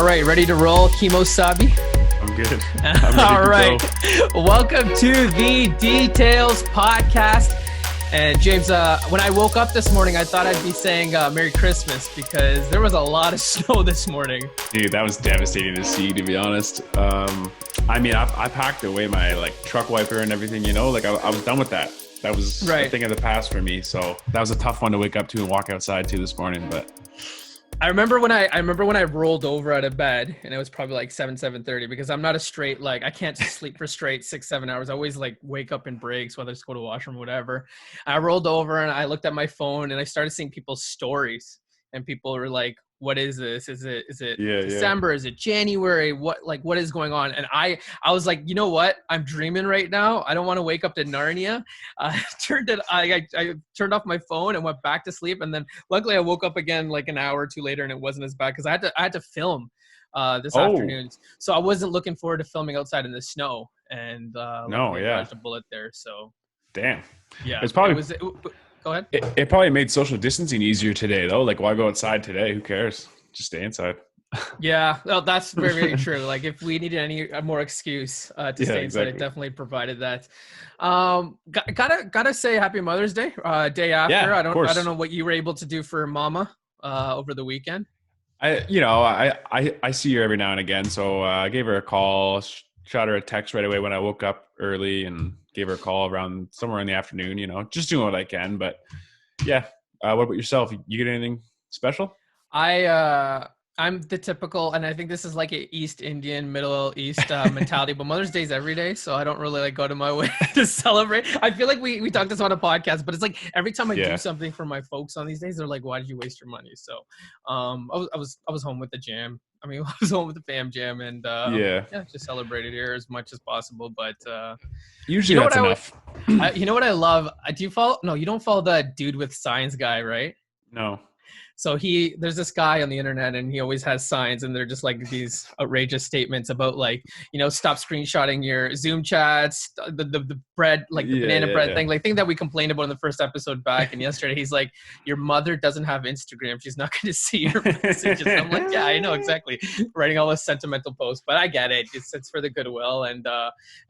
right, ready to roll, Kimo Sabi? I'm good. All right. Welcome to the Details Podcast. And James, when I woke up this morning, I thought I'd be saying Merry Christmas because there was a lot of snow this morning. Dude, that was devastating to see, to be honest. I packed away my truck wiper and everything, I was done with that. That was a thing of the past for me. So that was a tough one to wake up to and walk outside to this morning. But I remember when I rolled over out of bed, and it was probably like 7:30 because I'm not a straight, I can't sleep for straight 6-7 hours. I always wake up in breaks, whether it's go to the washroom or whatever. I rolled over and I looked at my phone and I started seeing people's stories, and people were like, what is this? Is it December? Is it January? What is going on? And I was like, you know what? I'm dreaming right now. I don't want to wake up to Narnia. I turned off my phone and went back to sleep. And then luckily I woke up again like an hour or two later, and it wasn't as bad because I had to film this afternoon. So I wasn't looking forward to filming outside in the snow. And dodged a bullet there. So damn. Yeah. It's probably Go ahead. It probably made social distancing easier today, though. Why go outside today? Who cares? Just stay inside. Yeah, well, that's very, very true. If we needed any more excuse to stay inside, exactly. It definitely provided that. Gotta say Happy Mother's Day, day after. Yeah, I don't know what you were able to do for Mama over the weekend. I see her every now and again, so I gave her a call, shot her a text right away when I woke up early, and gave her a call around somewhere in the afternoon, just doing what I can. But yeah, what about yourself? You get anything special? I'm the typical, and I think this is like an East Indian, Middle East mentality, but Mother's Day is every day, so I don't really go to my way to celebrate. I feel like we talked this on a podcast, but it's every time I do something for my folks on these days, they're like, why did you waste your money? So I was home with the jam. I was home with the fam jam, and just celebrated here as much as possible. But usually that's enough. You know what I love? Do you follow? No, you don't follow the dude with signs guy, right? No. So there's this guy on the internet, and he always has signs, and they're just these outrageous statements about stop screenshotting your Zoom chats, the bread, the banana bread thing, thing that we complained about in the first episode back. And yesterday he's like, your mother doesn't have Instagram. She's not going to see your messages. I'm like, yeah, I know exactly. Writing all this sentimental posts, but I get it. It's for the goodwill. And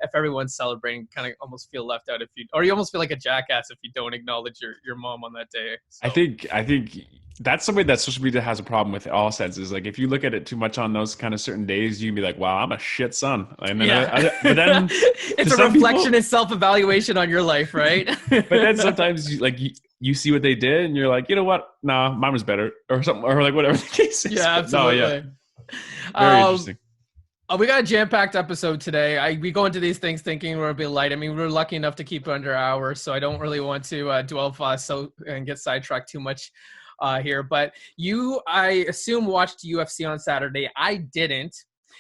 if everyone's celebrating, kind of almost feel left out or you almost feel like a jackass if you don't acknowledge your mom on that day. So. I think that's something that social media has a problem with in all senses. If you look at it too much on those kind of certain days, you can be like, wow, I'm a shit son. And then, but then it's a reflection and self-evaluation on your life, right? But then sometimes you see what they did and you're like, you know what? Nah, mine was better or something, or whatever the case is. Yeah, absolutely. Very interesting. We got a jam-packed episode today. We go into these things thinking we're a bit light. We're lucky enough to keep it under an hour, so I don't really want to dwell and get sidetracked too much here. But you, I assume, watched UFC on Saturday. I didn't.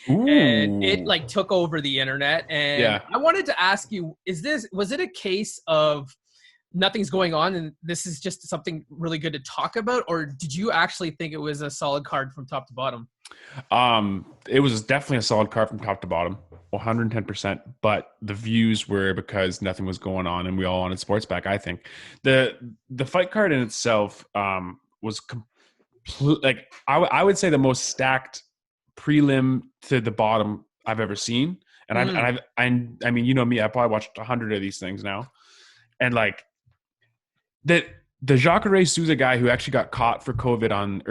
Ooh. And it took over the internet. And I wanted to ask you, was it a case of nothing's going on and this is just something really good to talk about, or did you actually think it was a solid card from top to bottom? It was definitely a solid card from top to bottom, 110%. But the views were because nothing was going on and we all wanted sports back. I think the fight card in itself was I would say the most stacked prelim to the bottom I've ever seen. And I mean, you know me, I probably watched 100 of these things now, and the Jacare Souza guy who actually got caught for COVID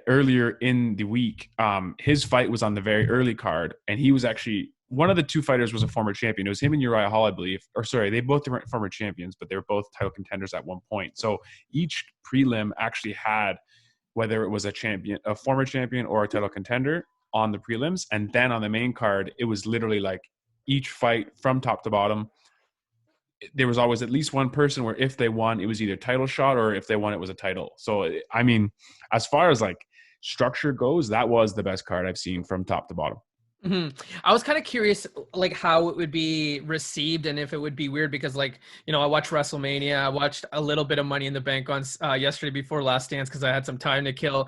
earlier in the week, his fight was on the very early card, and he was actually one of the two fighters was a former champion. It was him and Uriah Hall, I believe. Or sorry, they both weren't former champions, but they were both title contenders at one point. So each prelim actually had, whether it was a former champion or a title contender on the prelims, and then on the main card, it was literally each fight from top to bottom. There was always at least one person where if they won, it was either title shot, or if they won, it was a title. So, I mean, as far as structure goes, that was the best card I've seen from top to bottom. Mm-hmm. I was kind of curious, how it would be received and if it would be weird because, I watched WrestleMania. I watched a little bit of Money in the Bank on yesterday before Last Dance because I had some time to kill.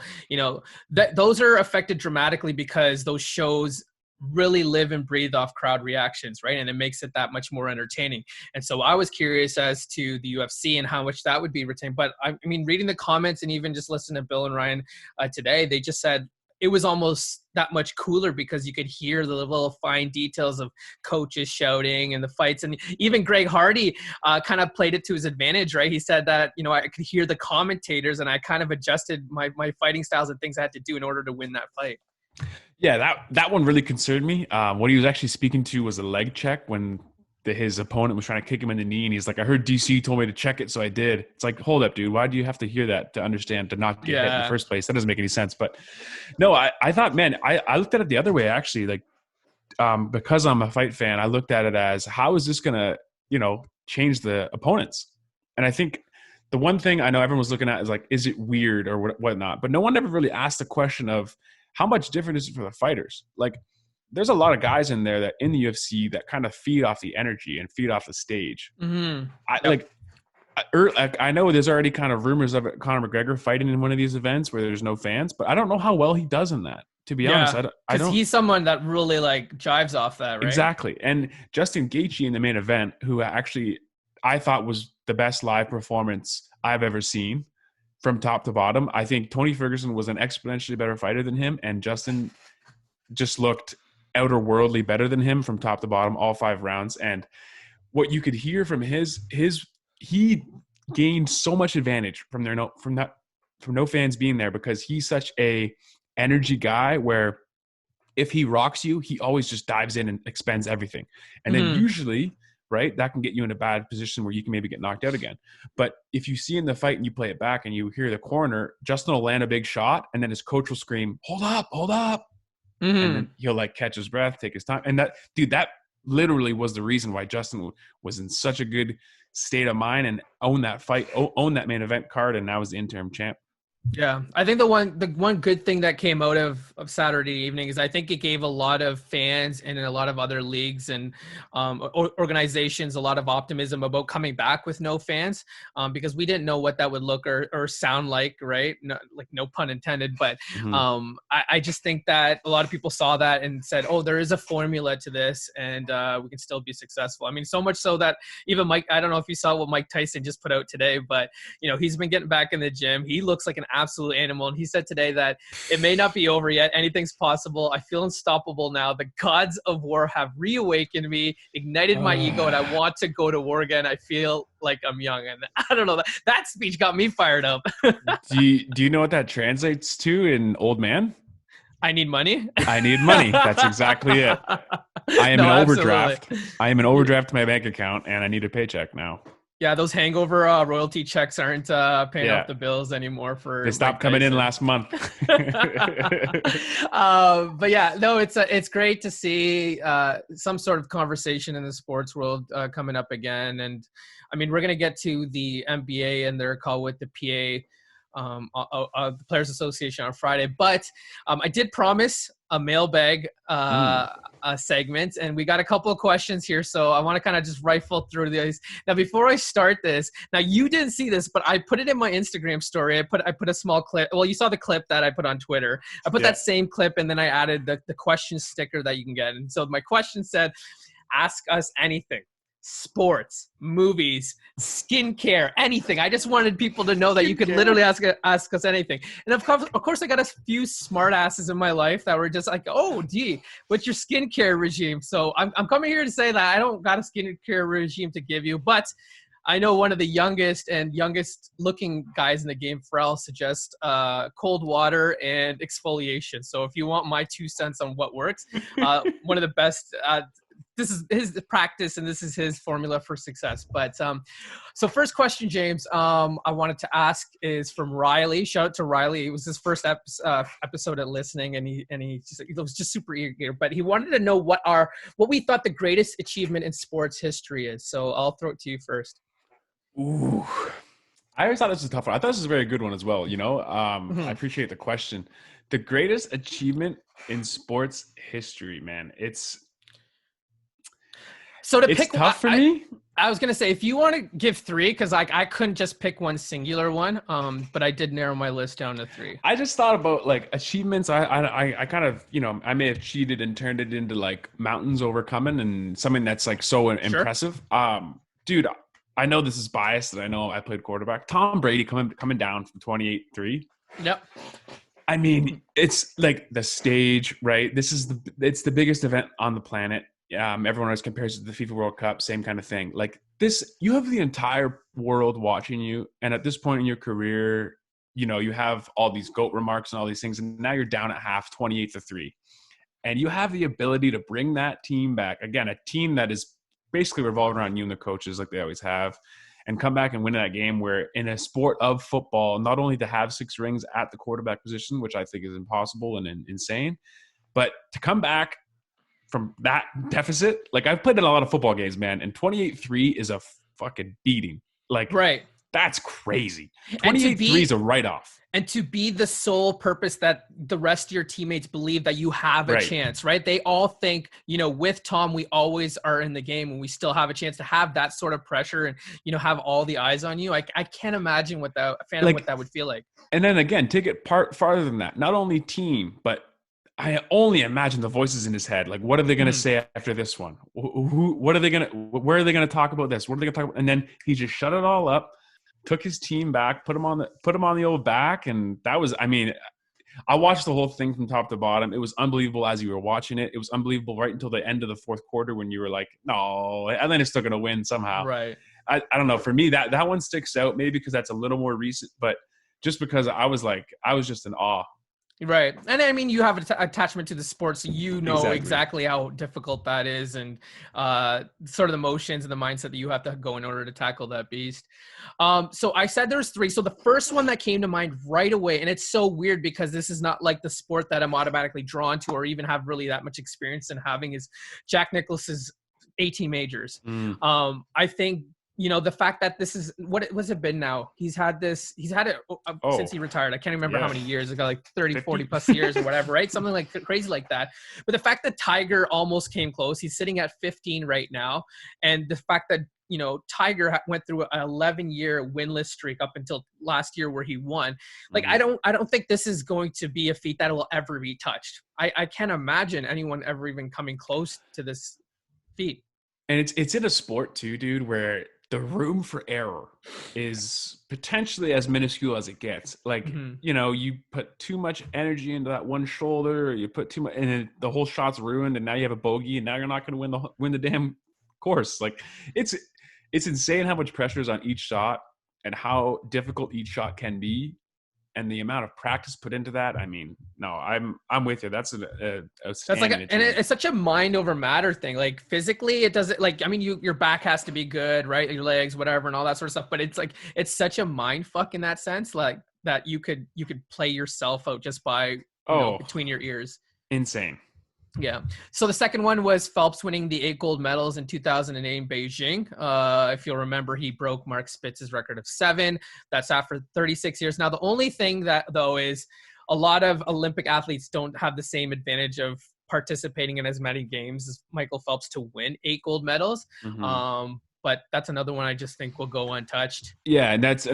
Those are affected dramatically because those shows really live and breathe off crowd reactions, right? And it makes it that much more entertaining. And so I was curious as to the UFC and how much that would be retained. But I mean, reading the comments and even just listening to Bill and Ryan today, they just said it was almost that much cooler because you could hear the little fine details of coaches shouting and the fights. And even Greg Hardy kind of played it to his advantage, right? He said that, I could hear the commentators and I kind of adjusted my fighting styles and things I had to do in order to win that fight. Yeah, that one really concerned me. What he was actually speaking to was a leg check when his opponent was trying to kick him in the knee, and he's like, I heard DC told me to check it, so I did. It's like, hold up, dude. Why do you have to hear that to understand to not get hit in the first place? That doesn't make any sense. But no, I thought, man, I looked at it the other way, actually. Like, because I'm a fight fan, I looked at it as, how is this going to, change the opponents? And I think the one thing I know everyone was looking at is like, is it weird or whatnot? But no one ever really asked the question of how much different is it for the fighters? Like, there's a lot of guys in there that in the UFC that kind of feed off the energy and feed off the stage. Mm-hmm. I know there's already kind of rumors of Conor McGregor fighting in one of these events where there's no fans, but I don't know how well he does in that. To be honest, I don't. He's someone that really like jives off that, right? Exactly. And Justin Gaethje in the main event, who actually I thought was the best live performance I've ever seen from top to bottom. I think Tony Ferguson was an exponentially better fighter than him, and Justin just looked outerworldly better than him from top to bottom, all 5 rounds. And what you could hear from he gained so much advantage from no fans being there, because he's such a energy guy where if he rocks you, he always just dives in and expends everything. And then usually, right, that can get you in a bad position where you can maybe get knocked out again. But if you see in the fight and you play it back and you hear the corner, Justin will land a big shot and then his coach will scream, hold up. And then he'll like catch his breath, take his time. And that literally was the reason why Justin was in such a good state of mind and owned that fight, owned that main event card, and now was the interim champ. Yeah, I think the one good thing that came out of Saturday evening is I think it gave a lot of fans and a lot of other leagues and organizations a lot of optimism about coming back with no fans, because we didn't know what that would look or sound like, right? No pun intended, but I just think that a lot of people saw that and said, oh, there is a formula to this, and we can still be successful. I mean, so much so that even Mike, I don't know if you saw what Mike Tyson just put out today, but he's been getting back in the gym. He looks like an absolute animal, and he said today that it may not be over yet. Anything's possible. I feel unstoppable now. The gods of war have reawakened me, ignited my ego, and I want to go to war again. I feel like I'm young, and I don't know, that speech got me fired up. Do you know what that translates to in old man? I need money. I need money. That's exactly it. I am an overdraft. Absolutely. I am an overdraft to my bank account, and I need a paycheck now. Yeah, those hangover royalty checks aren't paying off the bills anymore. They stopped coming in last month. But yeah, no, it's great to see some sort of conversation in the sports world coming up again. And I mean, we're going to get to the NBA and their call with the PA, the Players Association on Friday. But I did promise a mailbag segment, and we got a couple of questions here, so I want to kind of just rifle through these. Now, before I start this, now you didn't see this, but I put it in my Instagram story. I put a small clip. Well, you saw the clip that I put on Twitter. I put that same clip, and then I added the question sticker that you can get. And so my question said, ask us anything. Sports, movies, skincare, anything. I just wanted people to know that you could literally ask us anything. And of course, I got a few smart asses in my life that were just like, "Oh, gee, what's your skincare regime?" So I'm coming here to say that I don't got a skincare regime to give you, but I know one of the youngest looking guys in the game, Pharrell, suggests cold water and exfoliation. So if you want my 2 cents on what works, one of the best. This is his practice, and this is his formula for success. But so first question, James, I wanted to ask is from Riley. Shout out to Riley. It was his first episode at listening, and he was just super eager. But he wanted to know what we thought the greatest achievement in sports history is. So I'll throw it to you first. Ooh, I always thought this was a tough one. I thought this was a very good one as well. I appreciate the question. The greatest achievement in sports history, man. It's tough for me. I was going to say, if you want to give 3, because I couldn't just pick one singular one, but I did narrow my list down to 3. I just thought about like achievements. I kind of, I may have cheated and turned it into like mountains overcoming and something that's like so impressive. Dude, I know this is biased, and I know I played quarterback. Tom Brady coming down from 28-3. Yep. I mean, it's like the stage, right? It's the biggest event on the planet. Everyone always compares it to the FIFA World Cup, same kind of thing. Like this, you have the entire world watching you, and at this point in your career, you have all these GOAT remarks and all these things, and now you're down at half, 28-3, and you have the ability to bring that team back again, a team that is basically revolving around you and the coaches, like they always have, and come back and win that game where in a sport of football, not only to have 6 rings at the quarterback position, which I think is impossible and insane, but to come back from that deficit. Like I've played in a lot of football games, man, and 28-3 is a fucking beating. Like Right. that's crazy. 28-3 is a write-off. And to be the sole purpose that the rest of your teammates believe that you have a chance, right? They all think, with Tom, we always are in the game and we still have a chance to have that sort of pressure and, have all the eyes on you. I can't imagine what that would feel like. And then again, take it farther than that. Not only team, but I only imagine the voices in his head. Like, what are they going to say after this one? Where are they going to talk about this? What are they going to talk about? And then he just shut it all up. Took his team back, put him on the old back, and that was. I mean, I watched the whole thing from top to bottom. It was unbelievable as you were watching it. It was unbelievable right until the end of the fourth quarter when you were like, "No, Atlanta's still going to win somehow." Right. I don't know. For me, that one sticks out. Maybe because that's a little more recent, but just because I was just in awe. Right. And I mean, you have an attachment to the sport, so exactly how difficult that is and sort of the motions and the mindset that you have to go in order to tackle that beast. So I said there's 3. So the first one that came to mind right away, and it's so weird because this is not like the sport that I'm automatically drawn to or even have really that much experience in having, is Jack Nicklaus's 18 majors. I think the fact that this is what was it been now? He's had it since he retired. I can't remember how many years ago, like 30, 50. 40 plus years or whatever, right? Something like crazy like that. But the fact that Tiger almost came close, he's sitting at 15 right now. And the fact that, Tiger went through an 11-year winless streak up until last year where he won. Like, I don't think this is going to be a feat that will ever be touched. I can't imagine anyone ever even coming close to this feat. And it's in a sport too, dude, where the room for error is potentially as minuscule as it gets. Like, you put too much energy into that one shoulder, or you put too much, and then the whole shot's ruined, and now you have a bogey, and now you're not going to win the damn course. Like, it's insane how much pressure is on each shot and how difficult each shot can be. And the amount of practice put into that, I mean, no, I'm with you. That's it's such a mind over matter thing. Like physically, it doesn't your back has to be good, right? Your legs, whatever, and all that sort of stuff. But it's such a mind fuck in that sense, like that you could play yourself out just by between your ears. Insane. Yeah. So the second one was Phelps winning the 8 gold medals in 2008 in Beijing. If you'll remember, he broke Mark Spitz's record of 7. That's after 36 years. Now, the only thing that, though, is a lot of Olympic athletes don't have the same advantage of participating in as many games as Michael Phelps to win 8 gold medals. But that's another one I just think will go untouched. Yeah, and that's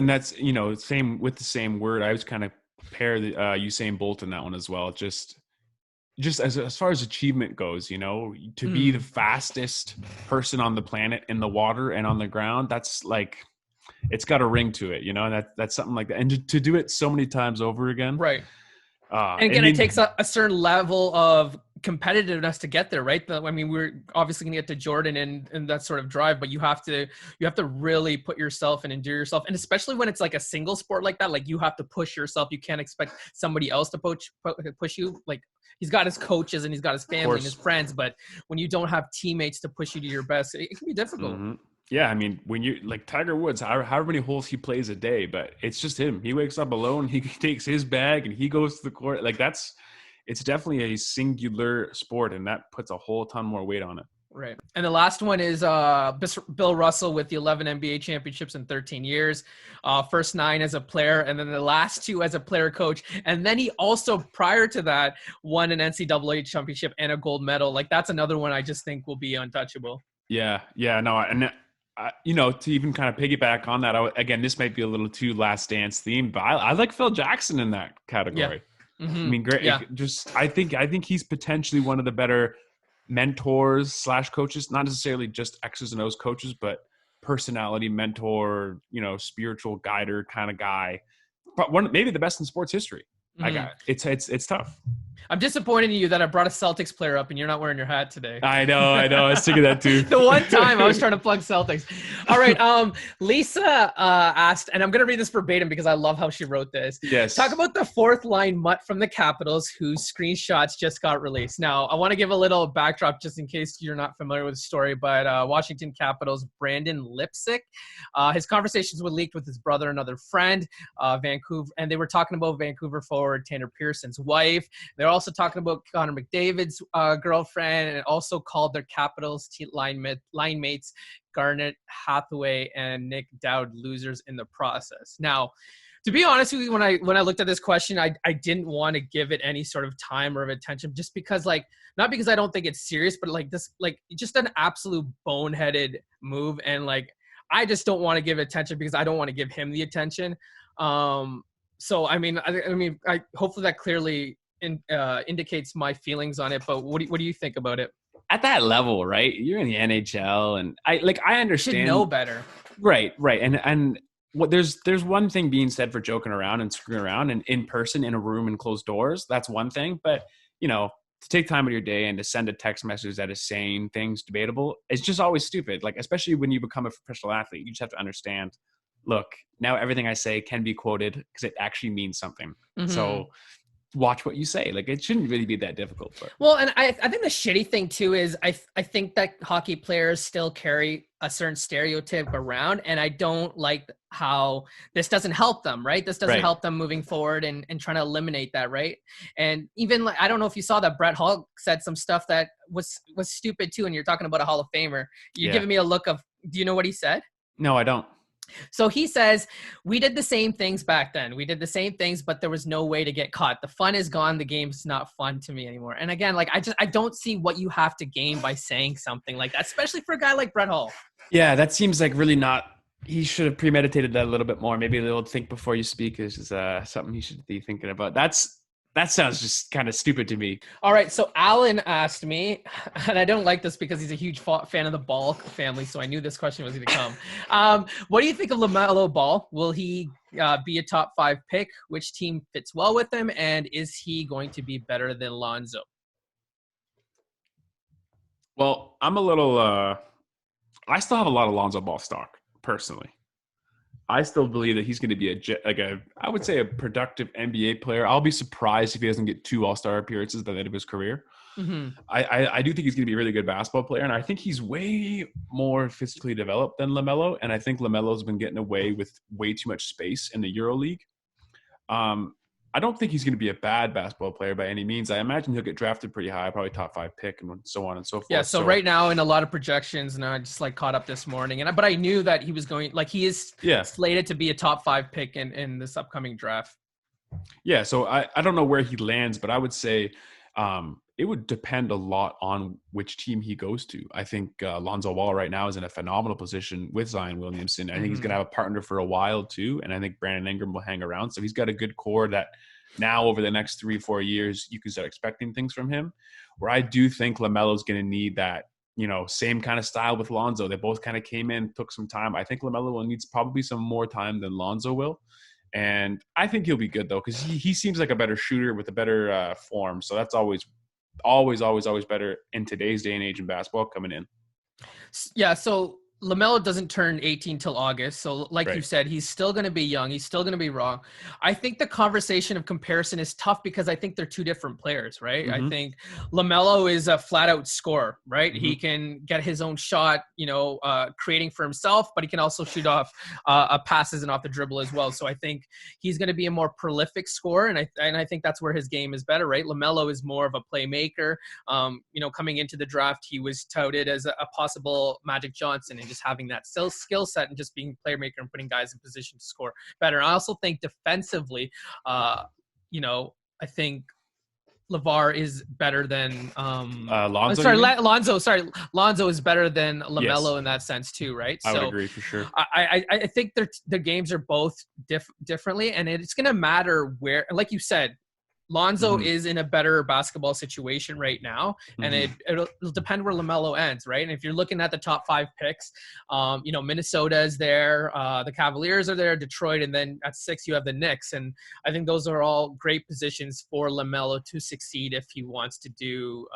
same with the same word. I was kind of compare the Usain Bolt in that one as well. Just as far as achievement goes, to be the fastest person on the planet in the water and on the ground, that's like, it's got a ring to it, and that's something like that. And to do it so many times over again. Right. And again, it takes a certain level of competitiveness to get there, right? We're obviously going to get to Jordan and that sort of drive, but you have to really put yourself and endure yourself. And especially when it's like a single sport like that, like you have to push yourself. You can't expect somebody else to push you. Like he's got his coaches and he's got his family and his friends, but when you don't have teammates to push you to your best, it can be difficult. Yeah, I mean, when you like Tiger Woods, however many holes he plays a day, but it's just him. He wakes up alone, he takes his bag, and he goes to the court. Like it's definitely a singular sport, and that puts a whole ton more weight on it. Right. And the last one is Bill Russell with the 11 NBA championships in 13 years. First 9 as a player, and then the last 2 as a player coach. And then he also, prior to that, won an NCAA championship and a gold medal. Like that's another one I just think will be untouchable. Yeah, no, and to even kind of piggyback on that, again, this might be a little too Last Dance themed, but I like Phil Jackson in that category. Yeah. I mean, great. Yeah. I think he's potentially one of the better mentors / coaches, not necessarily just X's and O's coaches, but personality mentor, spiritual guider kind of guy. But maybe the best in sports history. I got it. It's tough. I'm disappointed in you that I brought a Celtics player up and you're not wearing your hat today. I know. I was thinking that too. The one time I was trying to plug Celtics. All right. Lisa asked, and I'm going to read this verbatim because I love how she wrote this. Yes. Talk about the fourth line mutt from the Capitals whose screenshots just got released. Now, I want to give a little backdrop just in case you're not familiar with the story, but Washington Capitals, Brandon Lipsick, his conversations were leaked with his brother, another friend, Vancouver, and they were talking about Vancouver forward Tanner Pearson's wife. They're also talking about Connor McDavid's girlfriend, and also called their Capitals line mates Garnet Hathaway and Nick Dowd losers in the process. Now, to be honest with you, when I looked at this question, I didn't want to give it any sort of time or of attention, just because, like, not because I don't think it's serious, but like this, like, just an absolute boneheaded move, and like I just don't want to give attention because I don't want to give him the attention. So I mean, I hopefully that clearly indicates my feelings on it. But what do you think about it? At that level, right? You're in the NHL, and I understand. You should know better. Right. And what there's one thing being said for joking around and screwing around, and in person in a room and closed doors. That's one thing, but to take time out of your day and to send a text message that is saying things debatable, it's just always stupid. Like, especially when you become a professional athlete, you just have to understand, look, now everything I say can be quoted because it actually means something. Mm-hmm. So watch what you say. Like, it shouldn't really be that difficult. But. Well, and I think the shitty thing too is I think that hockey players still carry a certain stereotype around, and I don't like how this doesn't help them, right? This doesn't help them moving forward and trying to eliminate that, right? And even, like, I don't know if you saw that Brett Hull said some stuff that was stupid too, and you're talking about a Hall of Famer. You're giving me a look of, do you know what he said? No, I don't. So he says, we did the same things back then. We did the same things, but there was no way to get caught. The fun is gone. The game's not fun to me anymore. And again, like, I don't see what you have to gain by saying something like that, especially for a guy like Brett Hull. Yeah, that seems like really not. He should have premeditated that a little bit more. Maybe a little think before you speak is something he should be thinking about. That sounds just kind of stupid to me. All right, so Alan asked me, and I don't like this because he's a huge fan of the Ball family, so I knew this question was going to come. What do you think of LaMelo Ball? Will he be a top 5 pick? Which team fits well with him? And is he going to be better than Lonzo? Well, I'm a little I still have a lot of Lonzo Ball stock, personally. I still believe that he's going to be I would say a productive NBA player. I'll be surprised if he doesn't get 2 All-Star appearances at the end of his career. Mm-hmm. I do think he's going to be a really good basketball player, and I think he's way more physically developed than LaMelo, and I think LaMelo's been getting away with way too much space in the EuroLeague. I don't think he's going to be a bad basketball player by any means. I imagine he'll get drafted pretty high, probably top 5 pick, and so on and so forth. Yeah. So right now, in a lot of projections, and I just caught up this morning, but I knew that he was going, he is slated to be a top 5 pick in this upcoming draft. Yeah. So I don't know where he lands, but I would say it would depend a lot on which team he goes to. I think Lonzo Ball right now is in a phenomenal position with Zion Williamson. I think he's going to have a partner for a while too. And I think Brandon Ingram will hang around. So he's got a good core that now over the next 3-4 years, you can start expecting things from him. Where I do think LaMelo's going to need that, same kind of style with Lonzo. They both kind of came in, took some time. I think LaMelo will need probably some more time than Lonzo will. And I think he'll be good though, because he seems like a better shooter with a better form. So that's always better in today's day and age in basketball coming in. Yeah, so LaMelo doesn't turn 18 till August. So like you said, he's still going to be young. He's still going to be raw. I think the conversation of comparison is tough because I think they're two different players, right? Mm-hmm. I think LaMelo is a flat out scorer, right? Mm-hmm. He can get his own shot, creating for himself, but he can also shoot off passes and off the dribble as well. So I think he's going to be a more prolific scorer. And I think that's where his game is better, right? LaMelo is more of a playmaker. Coming into the draft, he was touted as a possible Magic Johnson, and just having that skill set and just being a playmaker and putting guys in position to score better. I also think defensively, I think LeVar is better than Lonzo. Lonzo is better than LaMelo in that sense too, right? I would agree for sure. I think the games are both differently, and it's going to matter where, like you said, Lonzo Mhm. is in a better basketball situation right now, and Mhm. it'll depend where LaMelo ends, right? And if you're looking at the top 5 picks, Minnesota is there, the Cavaliers are there, Detroit, and then at 6 you have the Knicks, and I think those are all great positions for LaMelo to succeed if he wants to do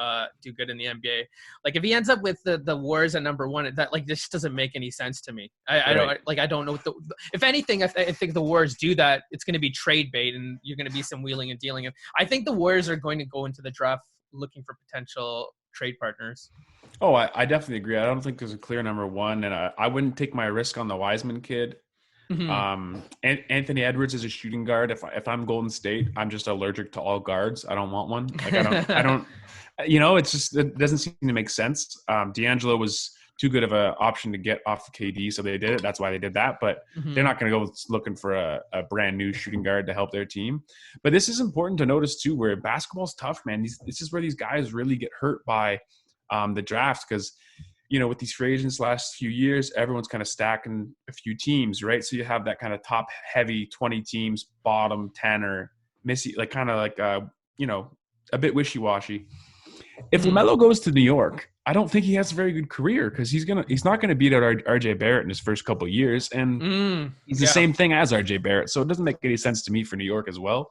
good in the NBA. Like if he ends up with the Warriors at number 1, that like this doesn't make any sense to me. I don't know what if anything, I think the Warriors do that, it's going to be trade bait, and you're going to be some wheeling and dealing. I think the Warriors are going to go into the draft looking for potential trade partners. Oh, I definitely agree. I don't think there's a clear number one, and I wouldn't take my risk on the Wiseman kid. And Anthony Edwards is a shooting guard. If I'm Golden State, I'm just allergic to all guards. I don't want one. Like I don't. It's just it doesn't seem to make sense. D'Angelo was too good of an option to get off the KD, so they did it. That's why they did that. But they're not going to go looking for a brand new shooting guard to help their team. But this is important to notice too, where basketball's tough, man. This is where these guys really get hurt by the draft, because with these free agents last few years, everyone's kind of stacking a few teams, right? So you have that kind of top heavy 20 teams, bottom 10 or missy, like kind of like a bit wishy-washy. If LaMelo goes to New York, I don't think he has a very good career, because he's not gonna beat out RJ Barrett in his first couple of years, and he's the same thing as RJ Barrett. So it doesn't make any sense to me for New York as well.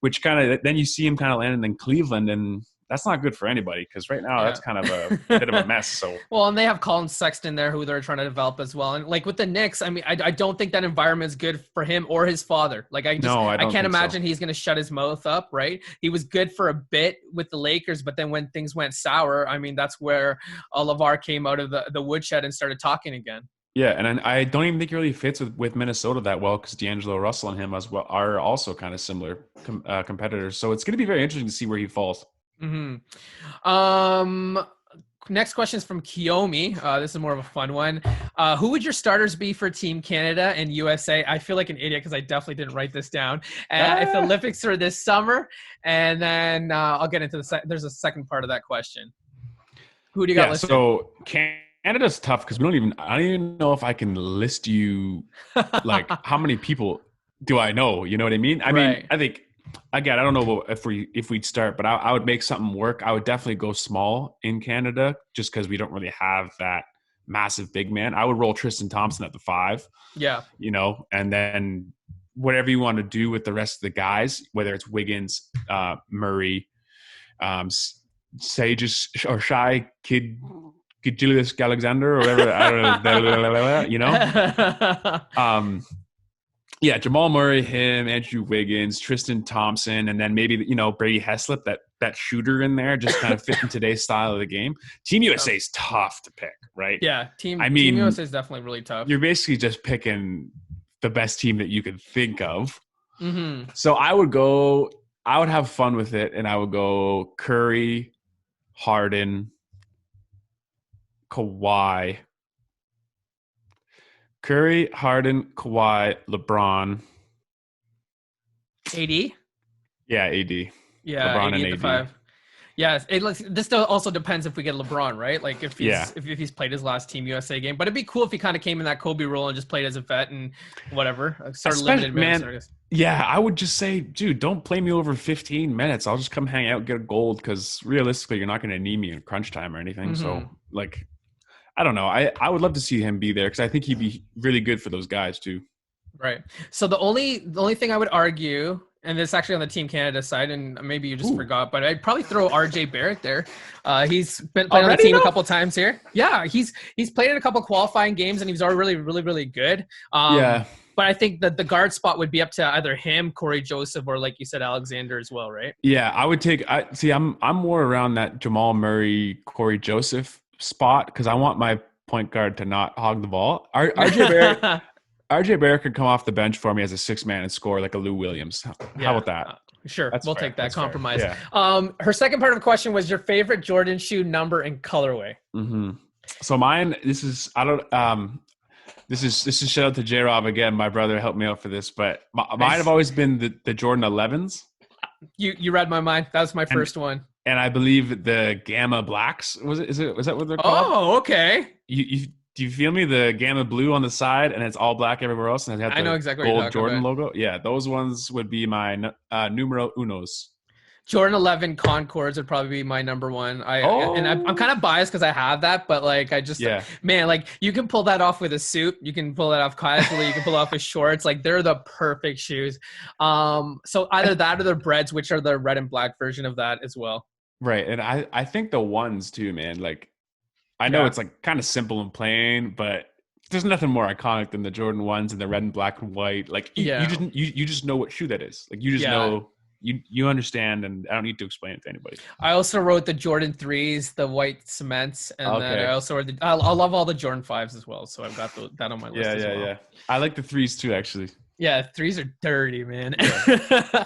Which kind of then you see him kind of landing in Cleveland, and that's not good for anybody, because right now that's kind of a bit of a mess. So well, and they have Colin Sexton there who they're trying to develop as well. And like with the Knicks, I mean, I don't think that environment is good for him or his father. Like I can't imagine he's going to shut his mouth up, right? He was good for a bit with the Lakers, but then when things went sour, I mean, that's where LeVar came out of the woodshed and started talking again. Yeah, and I don't even think he really fits with Minnesota that well, because D'Angelo Russell and him as well are also kind of similar competitors. So it's going to be very interesting to see where he falls. Next question is from Kiyomi. This is more of a fun one. Who would your starters be for Team Canada and USA? I feel like an idiot because I definitely didn't write this down. If the Olympics are this summer, and then I'll get into there's a second part of that question. Who do you got listed? So Canada's tough because I don't even know if I can list you like how many people do I know? You know what I mean? I mean, I think again, I don't know if we'd start, but I would make something work. I would definitely go small in Canada just because we don't really have that massive big man. I would roll Tristan Thompson at the 5. Yeah. And then whatever you want to do with the rest of the guys, whether it's Wiggins, Murray, Sage or Shy Kid Julius Alexander or whatever. I don't know, Yeah, Jamal Murray, him, Andrew Wiggins, Tristan Thompson, and then maybe Brady Heslip, that shooter in there, just kind of fit in today's style of the game. Team USA is tough to pick, right? Yeah, Team USA is definitely really tough. You're basically just picking the best team that you could think of. So I would have fun with it, and I would go Curry, Harden, Kawhi. Curry, Harden, Kawhi, LeBron. AD? Yeah, AD. Yeah, LeBron AD and AD. 5. Yeah, this also depends if we get LeBron, right? Like if he's played his last Team USA game. But it'd be cool if he kind of came in that Kobe role and just played as a vet and whatever. Limited minutes. Yeah, I would just say, dude, don't play me over 15 minutes. I'll just come hang out and get a gold, because realistically, you're not going to need me in crunch time or anything. So, like, I don't know. I would love to see him be there, because I think he'd be really good for those guys too. Right. So the only thing I would argue, and this actually on the Team Canada side, and maybe you just forgot, but I'd probably throw RJ Barrett there. He's been playing on the team a couple times here. Yeah, he's played in a couple qualifying games, and he was already really, really good. But I think that the guard spot would be up to either him, Corey Joseph, or like you said, Alexander as well, right? Yeah, I would take. I'm more around that Jamal Murray, Corey Joseph spot, because I want my point guard to not hog the ball. RJ Barrett could come off the bench for me as a 6-man and score like a Lou Williams. How about that? Sure, we'll take that compromise. Yeah. Her second part of the question was your favorite Jordan shoe number and colorway. So mine, this is shout out to J-Rob again. My brother helped me out for this, but mine have always been the Jordan 11s. You read my mind. That was my first one. And I believe the Gamma Blacks was that what they're called? Oh, okay. Do you feel me? The Gamma Blue on the side, and it's all black everywhere else, and it has the know exactly gold what you're Jordan about. logo. Yeah, those ones would be my numero unos. Jordan 11 Concords would probably be my number one. I'm kind Oh, of biased because I have that, but like I just yeah. man, like you can pull that off with a suit, you can pull that off casually, you can pull it off with shorts. Like they're the perfect shoes. So either that or the Breads, which are the red and black version of that as well. Right. And I think the ones too, man. Like I know Yeah, it's like kind of simple and plain, but there's nothing more iconic than the Jordan ones and the red and black and white. Like yeah, you just know what shoe that is. Like you just yeah. know you understand, and I don't need to explain it to anybody. I also wrote the Jordan 3s, the white cements, and then I Okay. also wrote I love all the Jordan 5s as well. So I've got that on my list Yeah, as yeah, well. yeah. I like the threes too, actually. Yeah, threes are dirty, man. Yeah.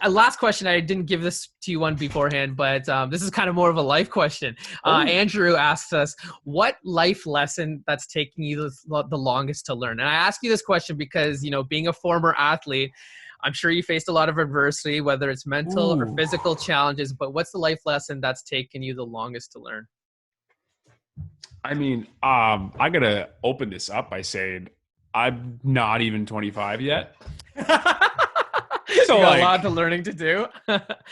Last question. I didn't give this to you one beforehand, but this is kind of more of a life question. Oh. Andrew asks us, what life lesson that's taking you the longest to learn? And I ask you this question because, being a former athlete, I'm sure you faced a lot of adversity, whether it's mental or Ooh. physical challenges, but what's the life lesson that's taken you the longest to learn? I mean, I gotta open this up by saying I'm not even 25 yet. So You got a lot like of learning to do.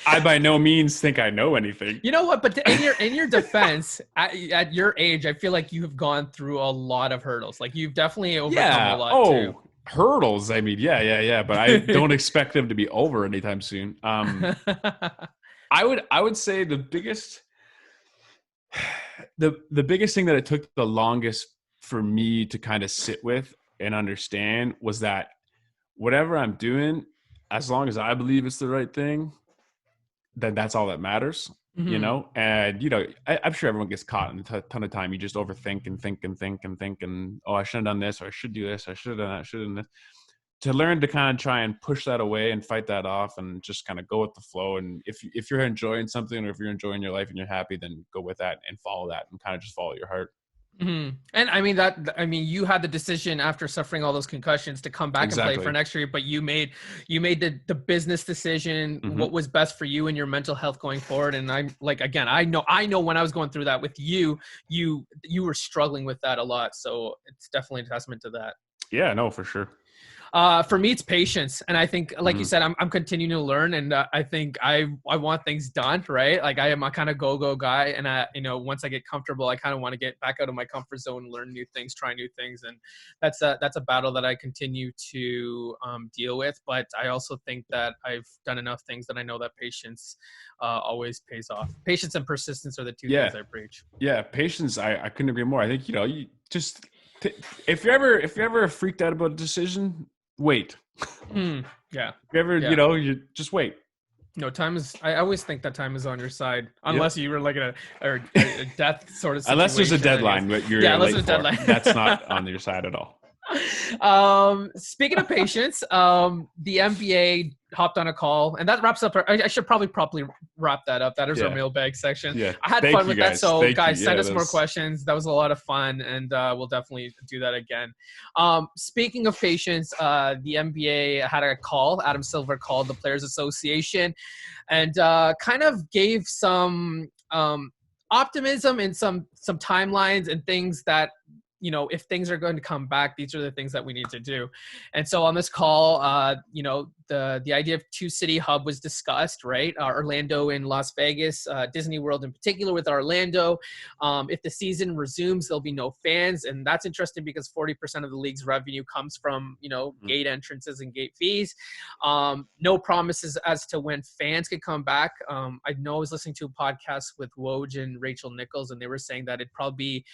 I by no means think I know anything. You know what? But in your defense, at your age, I feel like you have gone through a lot of hurdles. Like you've definitely overcome a Yeah. lot too. Oh, hurdles. I mean, yeah, yeah, yeah. But I don't expect them to be over anytime soon. I would say the biggest thing that it took the longest for me to kind of sit with and understand was that whatever I'm doing, as long as I believe it's the right thing, then that's all that matters, Mhm. And I'm sure everyone gets caught in a ton of time. You just overthink and think and think and think, and oh, I should have done this, or I should do this, I should have done that, I should have done this. To learn to kind of try and push that away and fight that off, and just kind of go with the flow. And if you're enjoying something, or if you're enjoying your life and you're happy, then go with that and follow that, and kind of just follow your heart. And I mean, you had the decision after suffering all those concussions to come back and play for Exactly. next year, but you made the business decision, what Hmm. was best for you and your mental health going forward. And I'm like, again, I know when I was going through that with you, you were struggling with that a lot. So it's definitely a testament to that. Yeah, no, for sure. For me, it's patience, and I think, like you Hmm. said, I'm continuing to learn, and I think I want things done right. Like I am a kind of go guy, and once I get comfortable, I kind of want to get back out of my comfort zone, learn new things, try new things, and that's a battle that I continue to deal with. But I also think that I've done enough things that I know that patience always pays off. Patience and persistence are the two Yeah, things I preach. yeah, patience. I couldn't agree more. I think you just t- if you're ever freaked out about a decision, wait. Mm, yeah, If you ever, yeah. you just wait. No, time is. I always think that time is on your side, Yep. unless you were like in a death sort of Unless there's a situation. I guess. deadline that Yeah, you're unless late there's a for, deadline. that's not on your side at all. Speaking of patience, the NBA hopped on a call, and that wraps up. I should probably properly wrap that up. That is our Yeah, mailbag section. yeah. I had Thank fun you with that. guys. So, Thank you. guys, send Yeah, us more that's questions. That was a lot of fun, and we'll definitely do that again. Speaking of patience, the NBA had a call. Adam Silver called the Players Association, and kind of gave some optimism and some timelines and things that, if things are going to come back, these are the things that we need to do. And so on this call, the idea of two city hub was discussed, right? Orlando and Las Vegas, Disney World in particular with Orlando. If the season resumes, there'll be no fans, and that's interesting because 40% of the league's revenue comes from gate entrances and gate fees. No promises as to when fans could come back. I know I was listening to a podcast with Woj and Rachel Nichols, and they were saying that it'd probably be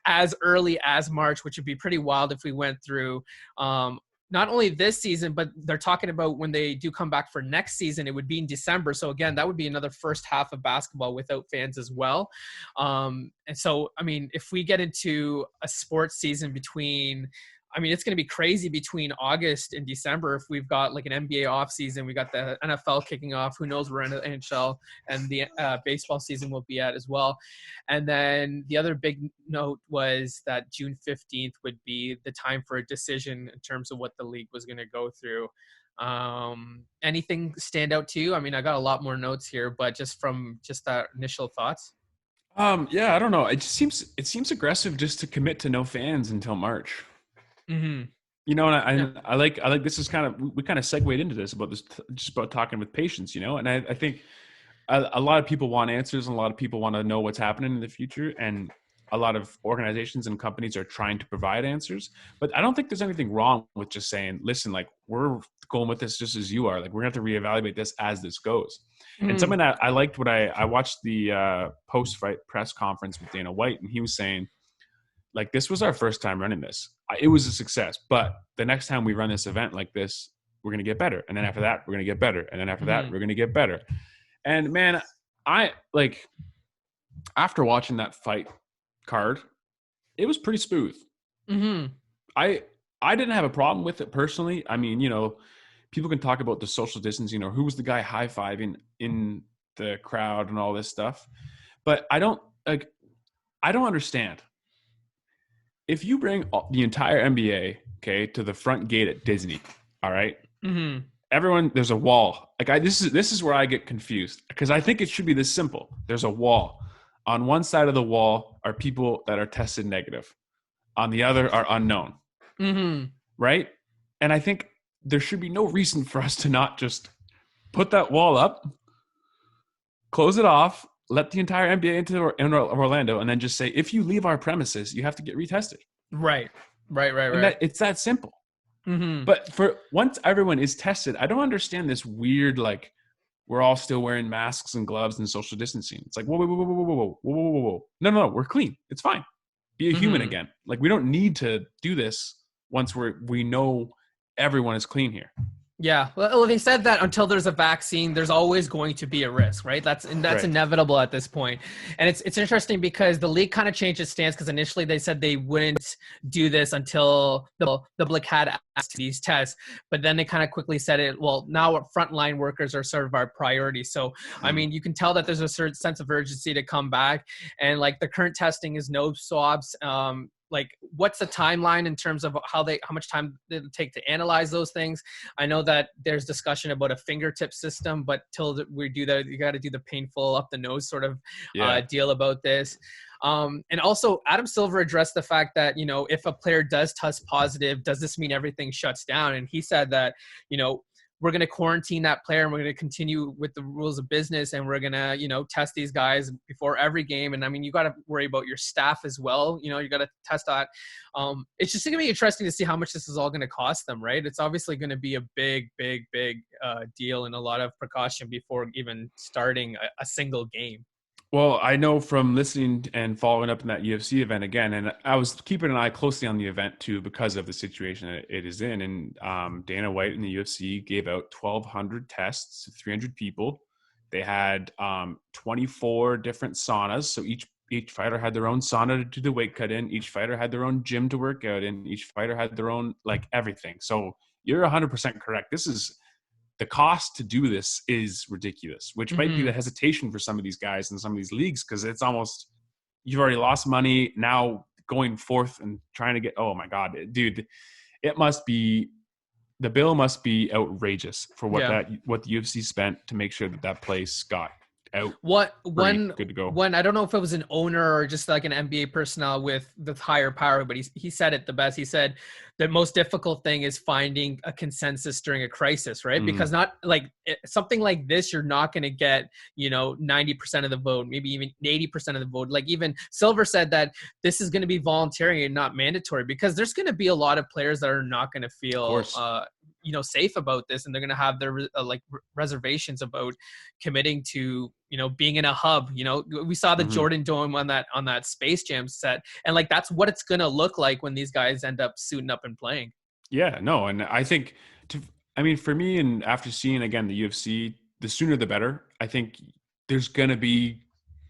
as early as March, which would be pretty wild if we went through not only this season, but they're talking about when they do come back for next season, it would be in December. So again, that would be another first half of basketball without fans as well. And so, I mean, if we get into a sports season it's going to be crazy between August and December. If we've got like an NBA offseason, we got the NFL kicking off. Who knows where NHL and the baseball season will be at as well. And then the other big note was that June 15th would be the time for a decision in terms of what the league was going to go through. Anything stand out to you? I mean, I got a lot more notes here, but just from that initial thoughts. yeah, I don't know. It seems aggressive just to commit to no fans until March. Mm-hmm. You know, Yeah. and I like this is kind of, we kind of segued into this about this, just about talking with patients, you know, and I think a lot of people want answers, and a lot of people want to know what's happening in the future, and a lot of organizations and companies are trying to provide answers. But I don't think there's anything wrong with just saying, listen, like, we're going with this just as you are. Like, we're going to have to reevaluate this as this goes. And Mhm. something that I liked, what I watched the post-fight press conference with Dana White, and he was saying, like, this was our first time running this. It was a success, but the next time we run this event like this, we're going to get better. And then after that, we're going to get better. And then after that, Mhm. we're going to get better. And man, I like, after watching that fight card, it was pretty smooth. Mhm. I I didn't have a problem with it personally. I mean, you know, people can talk about the social distancing, or who was the guy high-fiving in the crowd and all this stuff. But I don't understand. If you bring the entire NBA, okay, to the front gate at Disney, all right, Mhm. everyone, there's a wall. Like, this is where I get confused, because I think it should be this simple. There's a wall. On one side of the wall are people that are tested negative. On the other are unknown, Mhm. right? And I think there should be no reason for us to not just put that wall up, close it off, let the entire NBA into Orlando, and then just say, if you leave our premises, you have to get retested. Right. Right. Right. And Right. that, it's that simple. Mhm. But for once everyone is tested, I don't understand this weird, like, we're all still wearing masks and gloves and social distancing. It's like, whoa, whoa, whoa, whoa, whoa, whoa, whoa, whoa, whoa, whoa, whoa. No, we're clean. It's fine. Be a human Mhm. again. Like, we don't need to do this once we know everyone is clean here. Yeah, well, they said that until there's a vaccine, there's always going to be a risk, right? That's Right. inevitable at this point. And it's interesting because the league kind of changed its stance, because initially they said they wouldn't do this until the public had access to these tests, but then they kind of quickly said it. Well, now frontline workers are sort of our priority. So I mean, you can tell that there's a certain sense of urgency to come back, and like the current testing is no swabs. Like, what's the timeline in terms of how much time did it take to analyze those things? I know that there's discussion about a fingertip system, but till we do that, you got to do the painful up the nose sort of Yeah. deal about this. And also, Adam Silver addressed the fact that, you know, if a player does test positive, does this mean everything shuts down? And he said that, you know, we're going to quarantine that player, and we're going to continue with the rules of business, and we're going to, you know, test these guys before every game. And I mean, you got to worry about your staff as well. You know, you got to test that. It's just going to be interesting to see how much this is all going to cost them, right? It's obviously going to be a big deal, and a lot of precaution before even starting a single game. Well, I know from listening and following up in that UFC event again, and I was keeping an eye closely on the event too because of the situation that it is in. And Dana White in the UFC gave out 1,200 tests to 300 people. They had 24 different saunas, so each fighter had their own sauna to do the weight cut in. Each fighter had their own gym to work out in. Each fighter had their own, like, everything. So you're 100% correct. This is, the cost to do this is ridiculous, which might be the Mm-hmm. hesitation for some of these guys in some of these leagues, because it's almost, you've already lost money now going forth and trying to get, oh my God, dude, it must be, the bill must be outrageous for Yeah. what the UFC spent to make sure that that place got out What free, one good to go. one I don't know if it was an owner or just like an NBA personnel with the higher power, but he said it the best. He said the most difficult thing is finding a consensus during a crisis, right? Because not like something like this, you're not going to get, you know, 90% of the vote, maybe even 80% of the vote. Like, even Silver said that this is going to be voluntary and not mandatory, because there's going to be a lot of players that are not going to Of feel course. you know, safe about this, and they're going to have their reservations about committing to, you know, being in a hub. You know, we saw the Jordan Dome on that Space Jam set, and like that's what it's going to look like when these guys end up suiting up and playing. Yeah, no, and I think, I mean, for me, and after seeing again the UFC, the sooner the better. I think there's going to be,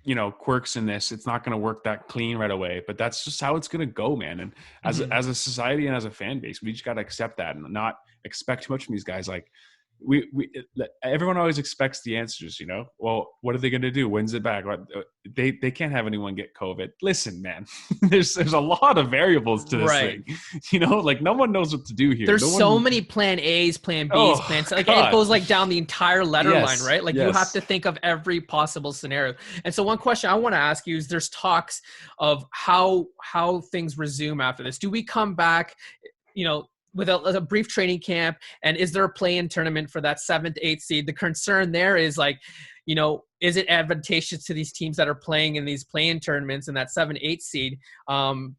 you know, quirks in this. It's not going to work that clean right away, but that's just how it's going to go, man. And as a society and as a fan base, we just got to accept that and not expect too much from these guys. Like, everyone always expects the answers, you know. Well, what are they going to do? When's it back? They can't have anyone get COVID. Listen, man, there's a lot of variables to this Right. thing, you know. Like, no one knows what to do here. There's No so one. many plan A's, plan B's, Oh plans. Like, it God. goes like down the entire letter line, Yes. right? Like, you have Yes. to think of every possible scenario. And so one question I want to ask you is, there's talks of how things resume after this. Do we come back, you know, with a brief training camp, and is there a play-in tournament for that 7th, 8th seed? The concern there is like, is it advantageous to these teams that are playing in these play-in tournaments in that 7, 8 seed,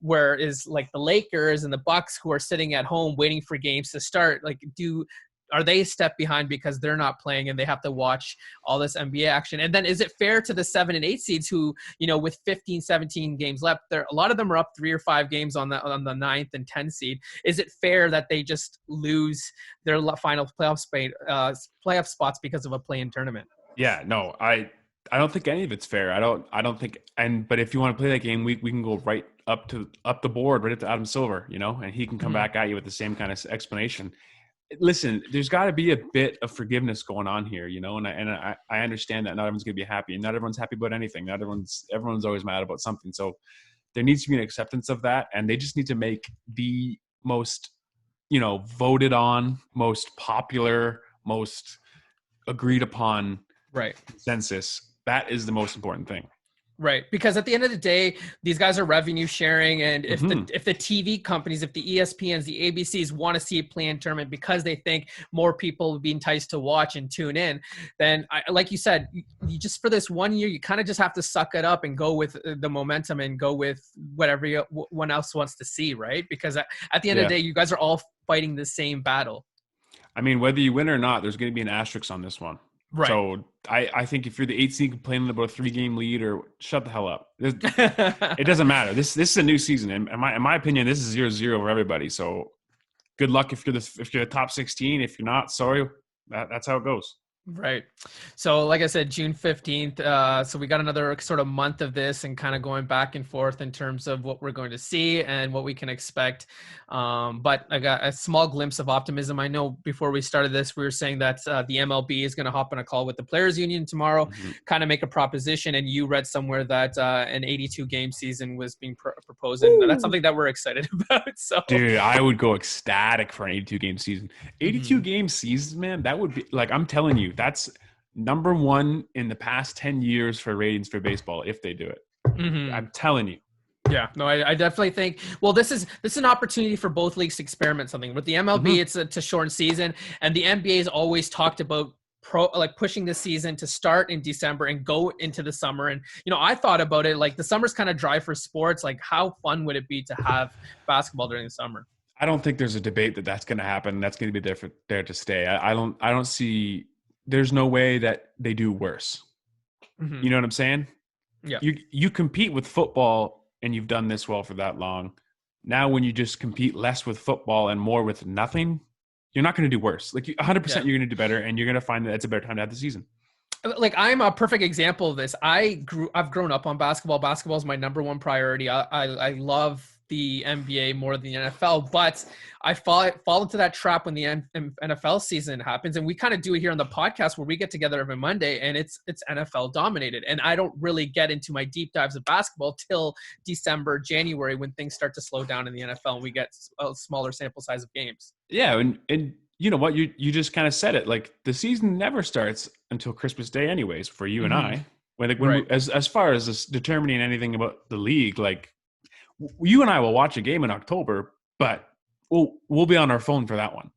where is like the Lakers and the Bucks who are sitting at home waiting for games to start? Like, are they a step behind because they're not playing and they have to watch all this NBA action? And then is it fair to the 7 and 8 seeds who, with 15, 17 games left, a lot of them are up 3 or 5 games on the 9th and 10th seed. Is it fair that they just lose their final playoff spots because of a play-in tournament? Yeah, no, I don't think any of it's fair. I don't think, but if you want to play that game, we can go right up the board, right up to Adam Silver, and he can come back at you with the same kind of explanation. Listen, there's got to be a bit of forgiveness going on here, and I understand that not everyone's going to be happy, and not everyone's happy about anything. Not everyone's always mad about something. So there needs to be an acceptance of that, and they just need to make the most, voted on, most popular, most agreed upon consensus. That is the most important thing. Right. Because at the end of the day, these guys are revenue sharing. And if the TV companies, if the ESPNs, the ABCs want to see a play-in tournament because they think more people will be enticed to watch and tune in, then like you said, you just for this 1 year, you kind of just have to suck it up and go with the momentum and go with whatever one else wants to see. Right. Because at the end of the day, you guys are all fighting the same battle. I mean, whether you win or not, there's going to be an asterisk on this one. Right. So I think if you're the 8th seed complaining about a 3-game lead, or shut the hell up. It doesn't matter. This is a new season, and in my opinion, this is 0-0 for everybody. So good luck if you're the top 16. If you're not, sorry, that's how it goes. Right. So like I said, June 15th. So we got another sort of month of this and kind of going back and forth in terms of what we're going to see and what we can expect. But I got a small glimpse of optimism. I know before we started this, we were saying that the MLB is going to hop on a call with the Players Union tomorrow, kind of make a proposition. And you read somewhere that an 82-game season was being proposed. And that's something that we're excited about. So, dude, I would go ecstatic for an 82-game season. 82-game seasons, man, that would be like, I'm telling you, that's number 1 in the past 10 years for ratings for baseball if they do it. I'm telling you. Yeah, no, I definitely think. Well, this is an opportunity for both leagues to experiment something. With the MLB, it's to shorten season, and the NBA has always talked about pushing the season to start in December and go into the summer. And I thought about it like the summer's kind of dry for sports. Like, how fun would it be to have basketball during the summer? I don't think there's a debate that's going to happen. That's going to be there to stay. I don't see. There's no way that they do worse. You know what I'm saying? Yeah. You compete with football and you've done this well for that long. Now, when you just compete less with football and more with nothing, you're not going to do worse. Like 100% you're going to do better, and you're going to find that it's a better time to have the season. Like, I'm a perfect example of this. I've grown up on basketball. Basketball is my number 1 priority. I love the NBA more than the NFL, but I fall into that trap when the NFL season happens. And we kind of do it here on the podcast where we get together every Monday, and it's NFL dominated. And I don't really get into my deep dives of basketball till December, January, when things start to slow down in the NFL and we get a smaller sample size of games. Yeah. And you know what? You just kind of said it. Like, the season never starts until Christmas Day anyways, for you and I. As far as determining anything about the league, like, you and I will watch a game in October, but we'll be on our phone for that one.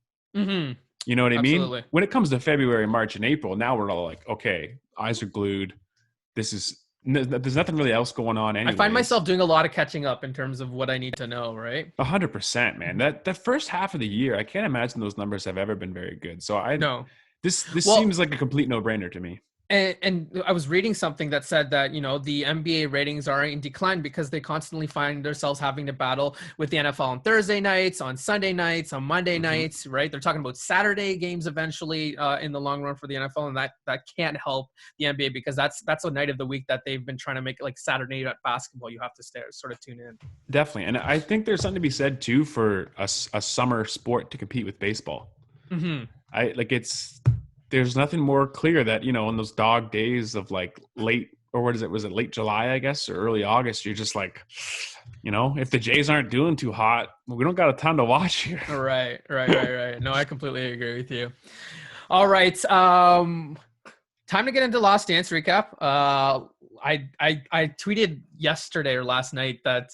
You know what I mean? When it comes to February, March, and April, now we're all like, okay, eyes are glued. There's nothing really else going on anyways. I find myself doing a lot of catching up in terms of what I need to know, right? 100%, man. That first half of the year, I can't imagine those numbers have ever been very good. So this seems like a complete no-brainer to me. And I was reading something that said that, the NBA ratings are in decline because they constantly find themselves having to battle with the NFL on Thursday nights, on Sunday nights, on Monday nights, right? They're talking about Saturday games eventually in the long run for the NFL, and that can't help the NBA because that's a night of the week that they've been trying to make it like Saturday night basketball. You have to sort of tune in. Definitely. And I think there's something to be said too for a summer sport to compete with baseball. There's nothing more clear that, on those dog days of like late, or what is it? Was it late July, I guess, or early August? You're just like, if the Jays aren't doing too hot, we don't got a ton to watch here. Right. No, I completely agree with you. All right. Time to get into Last Dance recap. I tweeted yesterday or last night that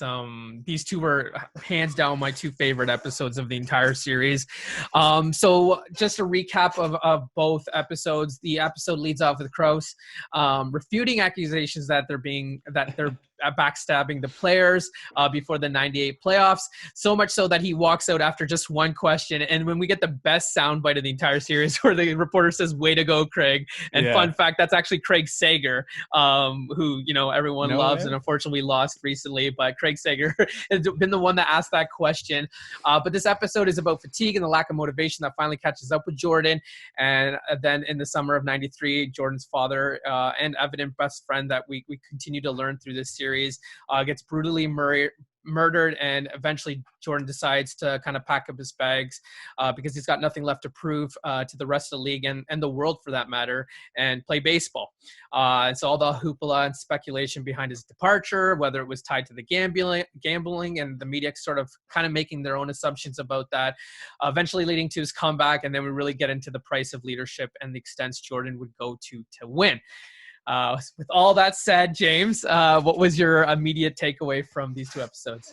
these two were hands down my two favorite episodes of the entire series. So just a recap of both episodes. The episode leads off with Krause refuting accusations that they're backstabbing the players before the 98 playoffs, so much so that he walks out after just one question. And when we get the best soundbite of the entire series where the reporter says, "Way to go, Craig." And fun fact, that's actually Craig Sager, who, everyone loves and unfortunately lost recently. But Craig Sager has been the one that asked that question. But this episode is about fatigue and the lack of motivation that finally catches up with Jordan. And then in the summer of 93, Jordan's father and evident best friend that we continue to learn through this series gets brutally murdered, and eventually Jordan decides to kind of pack up his bags because he's got nothing left to prove to the rest of the league and the world for that matter, and play baseball. And so all the hoopla and speculation behind his departure, whether it was tied to the gambling and the media sort of kind of making their own assumptions about that, eventually leading to his comeback. And then we really get into the price of leadership and the extents Jordan would go to win. With all that said, James, what was your immediate takeaway from these two episodes?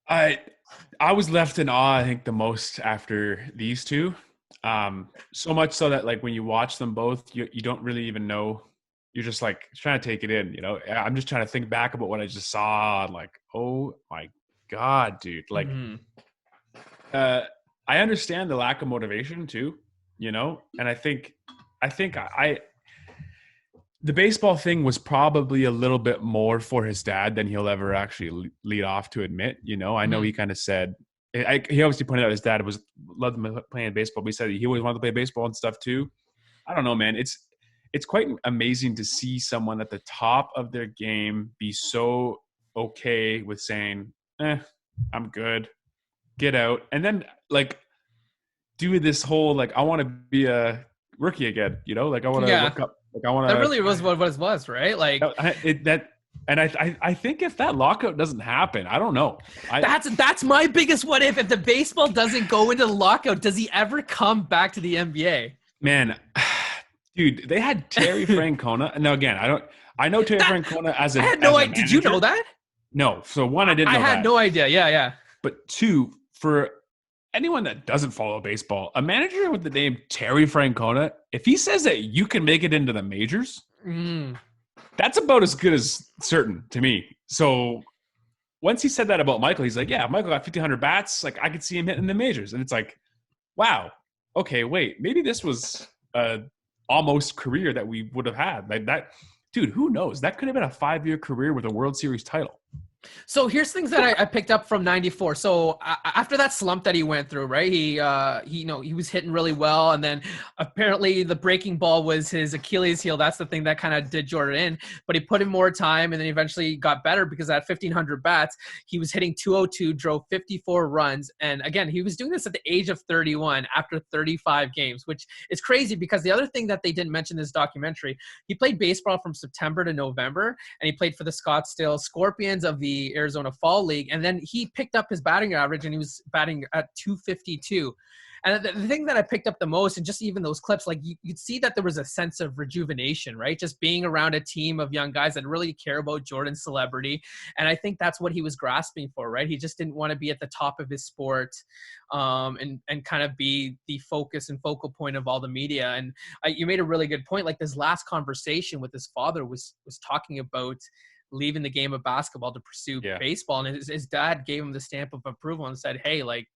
I was left in awe, I think, the most after these two. So much so that, like, when you watch them both, you don't really even know. You're just like trying to take it in, I'm just trying to think back about what I just saw. Like, oh my God, dude. Like, I understand the lack of motivation too, and I think the baseball thing was probably a little bit more for his dad than he'll ever actually lead off to admit. I know he kind of said, he obviously pointed out his dad loved him playing baseball, but he said he always wanted to play baseball and stuff too. I don't know, man. It's quite amazing to see someone at the top of their game be so okay with saying, I'm good, get out. And then, like, do this whole, like, I want to be a rookie again, like, I want to look up. Like, I want to. That really was what it was, right? Like I think if that lockout doesn't happen, I don't know. That's my biggest what if. If the baseball doesn't go into the lockout, does he ever come back to the NBA? Man, dude, they had Terry Francona. Now again, I know Terry Francona as a. I had no idea. Did you know that? No. So one, I didn't know that. I had no idea. Yeah. But two, for anyone that doesn't follow baseball, a manager with the name Terry Francona, if he says that you can make it into the majors, that's about as good as certain to me. So once he said that about Michael, he's like, yeah, Michael got 1,500 bats. Like, I could see him hitting the majors. And it's like, wow, okay, wait, maybe this was a almost career that we would have had. Like that, dude, who knows? That could have been a 5-year career with a World Series title. So here's things that I picked up from 94. So after that slump that he went through, right? He was hitting really well. And then apparently the breaking ball was his Achilles heel. That's the thing that kind of did Jordan in, but he put in more time and then eventually got better because at 1,500 bats, he was hitting 202, drove 54 runs. And again, he was doing this at the age of 31 after 35 games, which is crazy because the other thing that they didn't mention in this documentary, he played baseball from September to November and he played for the Scottsdale Scorpions of the Arizona Fall League, and then he picked up his batting average and he was batting at 252. And the thing that I picked up the most, and just even those clips, like you'd see that there was a sense of rejuvenation, right? Just being around a team of young guys that really care about Jordan's celebrity. And I think that's what he was grasping for, right? He just didn't want to be at the top of his sport and kind of be the focus and focal point of all the media. And you made a really good point. Like this last conversation with his father was talking about leaving the game of basketball to pursue baseball. And his dad gave him the stamp of approval and said, hey, like,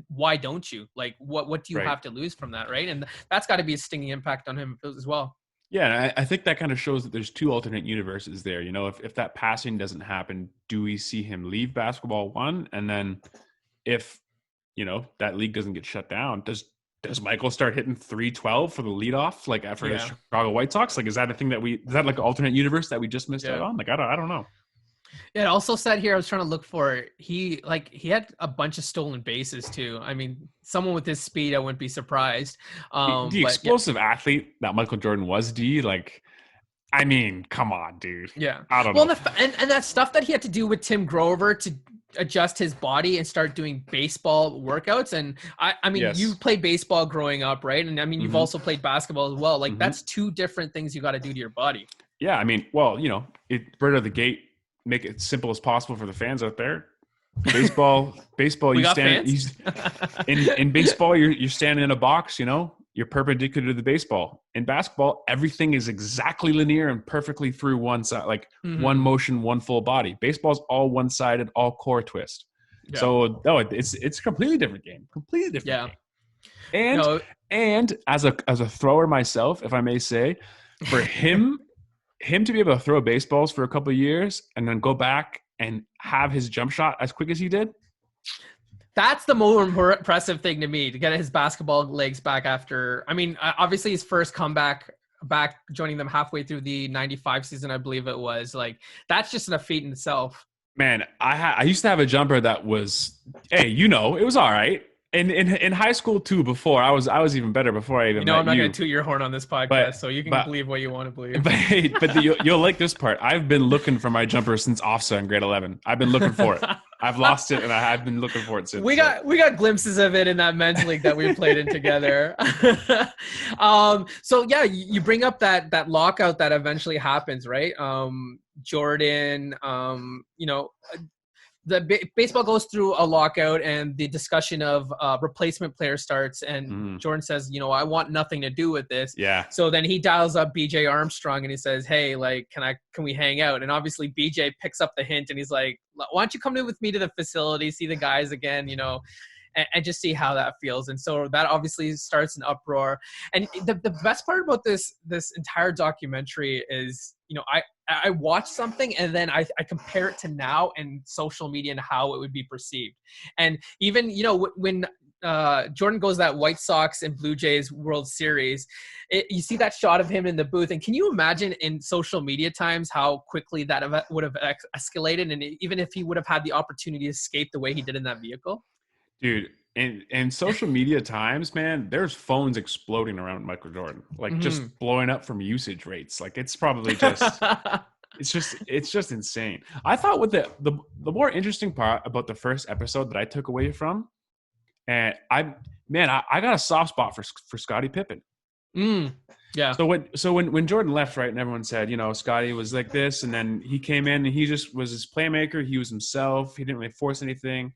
why don't you? Like, what do you have to lose from that, right? And that's got to be a stinging impact on him as well. Yeah, I think that kind of shows that there's two alternate universes there. If that passing doesn't happen, do we see him leave basketball, one? And then if, that league doesn't get shut down, does Michael start hitting 312 for the leadooff, like for the Chicago White Sox? Like, is that a thing is that like an alternate universe that we just missed out on? Like, I don't know. Yeah, it also said here, I was trying to look for it. He had a bunch of stolen bases too. I mean, someone with his speed, I wouldn't be surprised. The explosive athlete that Michael Jordan was, I mean, come on, dude. Yeah. I don't know. And that stuff that he had to do with Tim Grover to adjust his body and start doing baseball workouts. And I mean, you played baseball growing up, right? And I mean, you've also played basketball as well. Like that's two different things you got to do to your body. Yeah. I mean, well, right out of the gate, make it simple as possible for the fans out there. Baseball, We you got stand fans. in baseball, you're standing in a box, you're perpendicular to the baseball. In basketball, everything is exactly linear and perfectly through one side, like one Mhm. motion, one full body. Baseball's all one-sided, all core twist. Yeah. So no, it's a completely different game. Completely different Yeah. game. And No. as a thrower myself, if I may say, for him to be able to throw baseballs for a couple of years and then go back and have his jump shot as quick as he did. That's the more impressive thing to me, to get his basketball legs back after. I mean, obviously his first comeback back, joining them halfway through the '95 season, I believe it was. Like, that's just a feat in itself. Man, I used to have a jumper that was, hey, it was all right. And in high school too. Before I was even better before I even I'm met not going you. to toot your horn on this podcast, But so you can but believe what you want to believe. you'll like this part. I've been looking for my jumper since OFSA in grade 11. I've been looking for it. I've lost it, and I've been looking for it since. We got glimpses of it in that men's league that we played in together. So yeah, you bring up that lockout that eventually happens, right? Jordan, baseball goes through a lockout, and the discussion of replacement player starts, and Jordan says, I want nothing to do with this. Yeah. So then he dials up BJ Armstrong and he says, hey, like, can we hang out? And obviously BJ picks up the hint and he's like, why don't you come with me to the facility, see the guys again, and just see how that feels. And so that obviously starts an uproar. And the best part about this entire documentary is, I watch something and then I compare it to now and social media and how it would be perceived. And even, when Jordan goes that White Sox and Blue Jays World Series, you see that shot of him in the booth. And can you imagine in social media times how quickly that event would have escalated? And even if he would have had the opportunity to escape the way he did in that vehicle? Dude, in social media times, man, there's phones exploding around Michael Jordan, like just blowing up from usage rates. Like it's probably just, it's just insane. I thought with the more interesting part about the first episode that I took away from, and I got a soft spot for Scottie Pippen. Yeah. So when Jordan left, right, and everyone said, Scottie was like this, and then he came in and he just was his playmaker. He was himself. He didn't really force anything.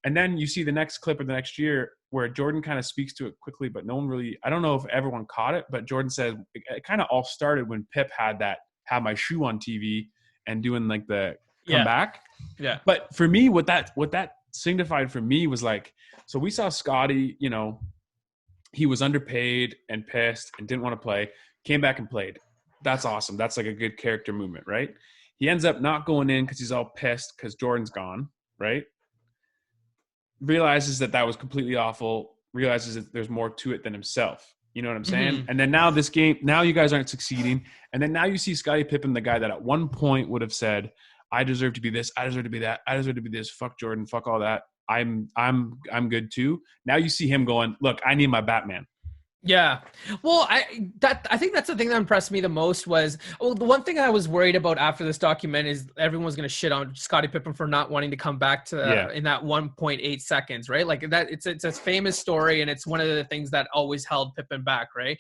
And then you see the next clip of the next year where Jordan kind of speaks to it quickly, but no one really, I don't know if everyone caught it, but Jordan said it kind of all started when Pip had my shoe on TV and doing like the comeback. Yeah. But for me, what that signified for me was like, so we saw Scottie, he was underpaid and pissed and didn't want to play, came back and played. That's awesome. That's like a good character movement, right? He ends up not going in because he's all pissed because Jordan's gone, right? Realizes that was completely awful, realizes that there's more to it than himself. You know what I'm saying? And then now now you guys aren't succeeding. And then now you see Scottie Pippen, the guy that at one point would have said, I deserve to be this, I deserve to be that, I deserve to be this, fuck Jordan, fuck all that. I'm good too. Now you see him going, look, I need my Batman. Yeah. Well, I think that's the thing that impressed me the most was, the one thing I was worried about after this document is everyone was going to shit on Scottie Pippen for not wanting to come back to in that 1.8 seconds, right? Like that, it's a famous story, and it's one of the things that always held Pippen back, right?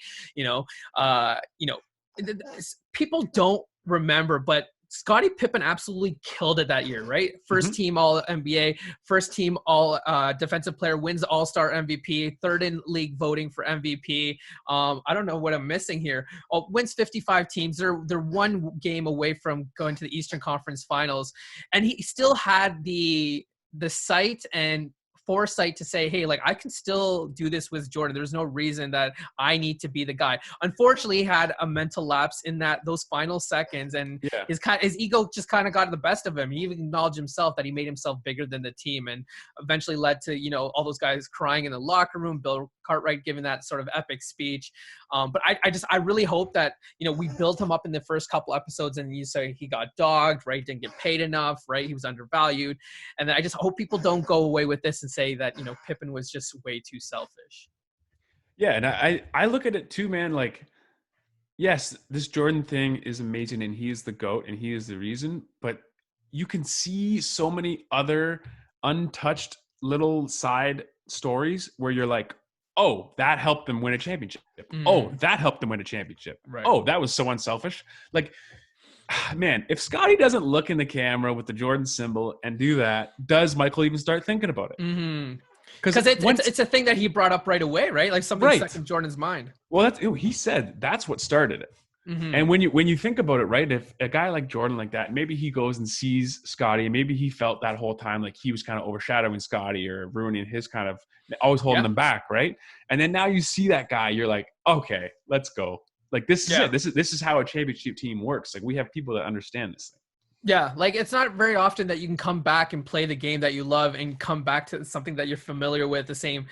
People don't remember, but Scottie Pippen absolutely killed it that year, right? First team All NBA, first team All Defensive Player, wins All-Star MVP, third in league voting for MVP. I don't know what I'm missing here. Wins 55 teams. They're one game away from going to the Eastern Conference Finals, and he still had the sight and foresight to say, hey, like, I can still do this with Jordan. There's no reason that I need to be the guy. Unfortunately, he had a mental lapse in those final seconds, and his ego just kind of got the best of him. He even acknowledged himself that he made himself bigger than the team, and eventually led to, all those guys crying in the locker room, Bill Cartwright giving that sort of epic speech. But I really hope that, we built him up in the first couple episodes, and you say he got dogged, right? Didn't get paid enough, right? He was undervalued. And then I just hope people don't go away with this and say that, Pippen was just way too selfish. Yeah. And I look at it too, man. Like, yes, this Jordan thing is amazing, and he is the GOAT and he is the reason, but you can see so many other untouched little side stories where you're like, oh, that helped them win a championship. Oh, that helped them win a championship. Right. Oh, that was so unselfish. Like, man, if Scottie doesn't look in the camera with the Jordan symbol and do that, does Michael even start thinking about it? Mm-hmm. Because it's a thing that he brought up right away, right? Like something stuck in Jordan's mind. Well, he said that's what started it. Mm-hmm. And when you think about it, right, if a guy like Jordan like that, maybe he goes and sees Scottie, and maybe he felt that whole time like he was kind of overshadowing Scottie or ruining his kind of always holding them back, right? And then now you see that guy, you're like, okay, let's go. Like this is it. This is how a championship team works. Like we have people that understand this thing. Yeah, like it's not very often that you can come back and play the game that you love and come back to something that you're familiar with, the same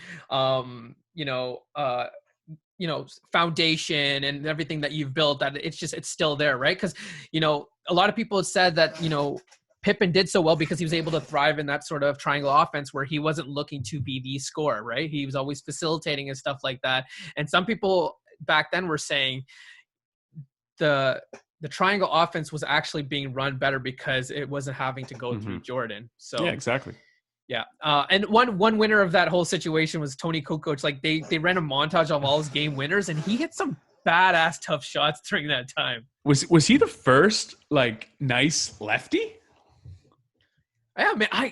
foundation and everything that you've built, that it's still there, right? Because a lot of people have said that Pippen did so well because he was able to thrive in that sort of triangle offense where he wasn't looking to be the scorer, right? He was always facilitating and stuff like that. And some people back then were saying the triangle offense was actually being run better because it wasn't having to go through Jordan. So yeah, exactly. Yeah. And one winner of that whole situation was Tony Kukoc. Like they ran a montage of all his game winners, and he hit some badass tough shots during that time. Was he the first like nice lefty? Yeah, man. I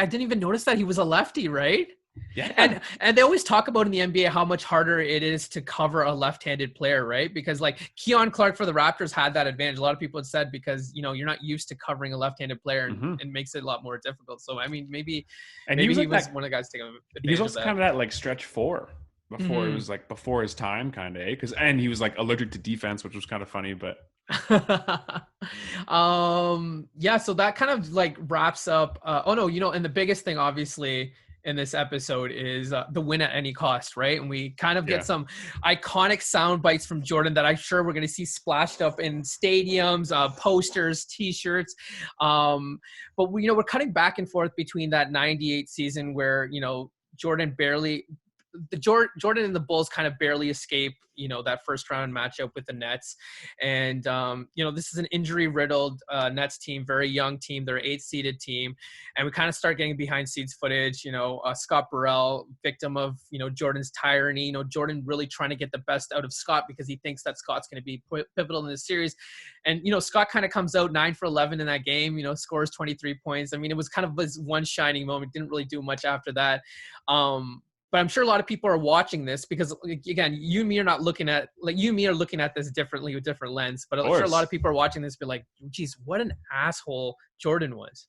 didn't even notice that he was a lefty, right? Yeah. And they always talk about in the NBA how much harder it is to cover a left-handed player, right? Because like Keon Clark for the Raptors had that advantage. A lot of people had said because you're not used to covering a left-handed player and makes it a lot more difficult. So I mean maybe he was one of the guys taking advantage. He was also kind of that like stretch four before it was like before his time kind of, and he was like allergic to defense, which was kind of funny, but so that kind of like wraps up and the biggest thing obviously in this episode is the win at any cost, right? And we kind of get some iconic sound bites from Jordan that I'm sure we're going to see splashed up in stadiums, posters, t-shirts. But we're cutting back and forth between that 98 season where, Jordan and the Bulls kind of barely escape, that first round matchup with the Nets. And, this is an injury riddled Nets team, very young team. They're an 8th seeded team. And we kind of start getting behind scenes footage, Scott Burrell, victim of, Jordan's tyranny, Jordan really trying to get the best out of Scott because he thinks that Scott's going to be pivotal in this series. And, Scott kind of comes out 9 for 11 in that game, scores 23 points. I mean, it was kind of his one shining moment. Didn't really do much after that. But I'm sure a lot of people are watching this because, again, you and me are looking at this differently with different lens. But I'm sure a lot of people are watching this be like, geez, what an asshole Jordan was.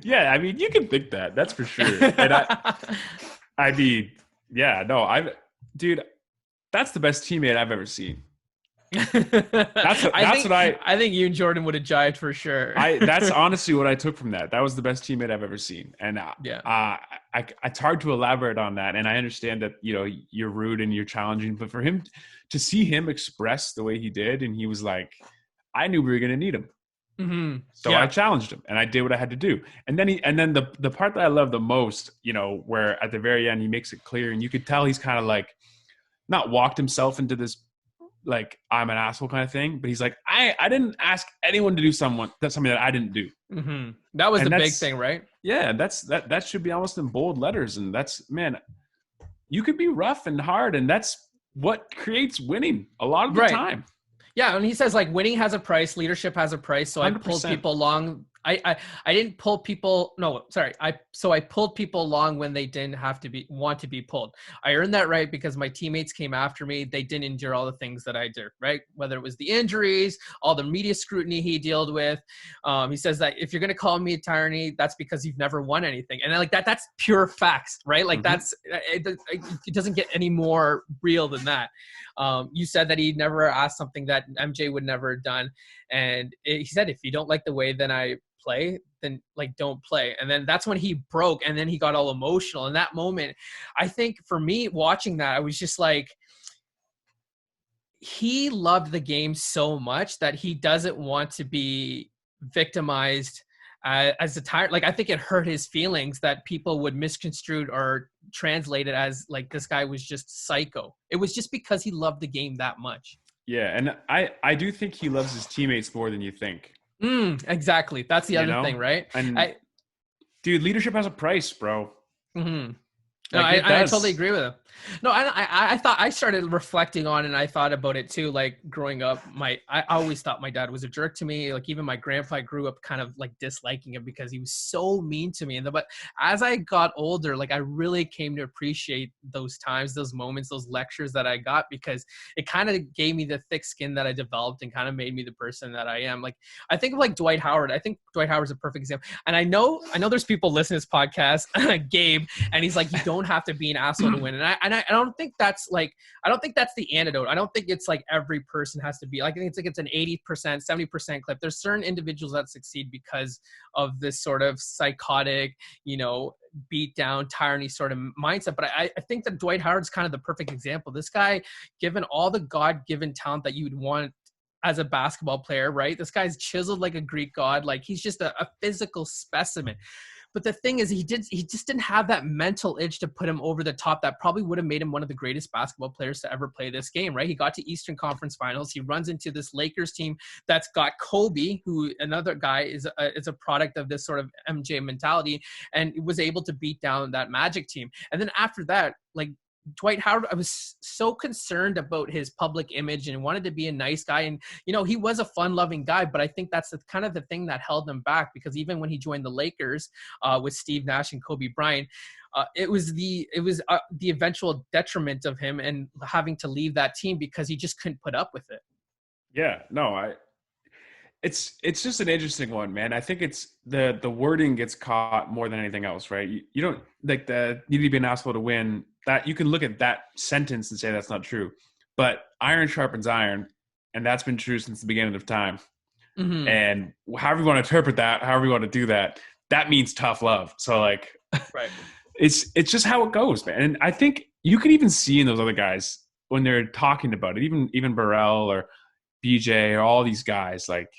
Yeah, I mean, you can think that. That's for sure. And dude, that's the best teammate I've ever seen. I think you and Jordan would have jived for sure. That's honestly what I took from that. That was the best teammate I've ever seen. And it's hard to elaborate on that. And I understand that, you're rude and you're challenging, but for him to see him express the way he did, and he was like, I knew we were going to need him. Mm-hmm. So I challenged him and I did what I had to do. And then the part that I love the most, where at the very end, he makes it clear and you could tell he's kind of like not walked himself into this, like I'm an asshole kind of thing, but he's like, I didn't ask anyone to do something that I didn't do. Mm-hmm. That was the big thing, right? Yeah, that should be almost in bold letters, and that's, man, you could be rough and hard, and that's what creates winning a lot of the time. Yeah, and he says like winning has a price, leadership has a price. So 100%. I pulled people along. I didn't pull people. No, sorry. I pulled people along when they didn't want to be pulled. I earned that right because my teammates came after me. They didn't endure all the things that I did, right? Whether it was the injuries, all the media scrutiny he dealt with. He says that if you're going to call me a tyranny, that's because you've never won anything. And like that's pure facts, right? Like it doesn't get any more real than that. You said that he never asked something that MJ would never have done. And he said, if you don't like the way then I play, then like don't play. And then that's when he broke, and then he got all emotional. In that moment, I think for me watching that, I was just like, he loved the game so much that he doesn't want to be victimized as a tyrant. Like I think it hurt his feelings that people would misconstrue or translate it as like this guy was just psycho. It was just because he loved the game that much. Yeah, and I do think he loves his teammates more than you think. Exactly. That's the other thing, right? And dude, leadership has a price, bro. Mm-hmm. No, Like it I totally does. agree with him. No, I thought I started reflecting on it and I thought about it too. Like growing up, I always thought my dad was a jerk to me. Like even my grandpa, I grew up kind of like disliking him because he was so mean to me. But as I got older, like I really came to appreciate those times, those moments, those lectures that I got because it kind of gave me the thick skin that I developed and kind of made me the person that I am. Like I think of like Dwight Howard. I think Dwight Howard's a perfect example. And I know there's people listening to this podcast, Gabe, and he's like, you don't have to be an asshole to win. And I don't think that's like, I don't think that's the antidote. I don't think it's like every person has to be like, I think it's an 80%, 70% clip. There's certain individuals that succeed because of this sort of psychotic, beat down tyranny sort of mindset. But I think that Dwight Howard's kind of the perfect example. This guy, given all the God-given talent that you would want as a basketball player, right? This guy's chiseled like a Greek god. Like he's just a physical specimen. But the thing is, he just didn't have that mental itch to put him over the top that probably would have made him one of the greatest basketball players to ever play this game, right? He got to Eastern Conference Finals. He runs into this Lakers team that's got Kobe, who another guy is a product of this sort of MJ mentality, and was able to beat down that Magic team. And then after that, like Dwight Howard, I was so concerned about his public image and wanted to be a nice guy. And, he was a fun-loving guy, but I think that's kind of the thing that held him back because even when he joined the Lakers with Steve Nash and Kobe Bryant, it was the eventual detriment of him and having to leave that team because he just couldn't put up with it. Yeah, no, it's just an interesting one, man. I think it's the wording gets caught more than anything else, right? You don't like the you need to be an asshole to win. That you can look at that sentence and say that's not true, but iron sharpens iron, and that's been true since the beginning of time. Mm-hmm. And however you want to interpret that, however you want to do that, that means tough love. So like, right. It's just how it goes, man. And I think you can even see in those other guys when they're talking about it, even Burrell or BJ or all these guys, like,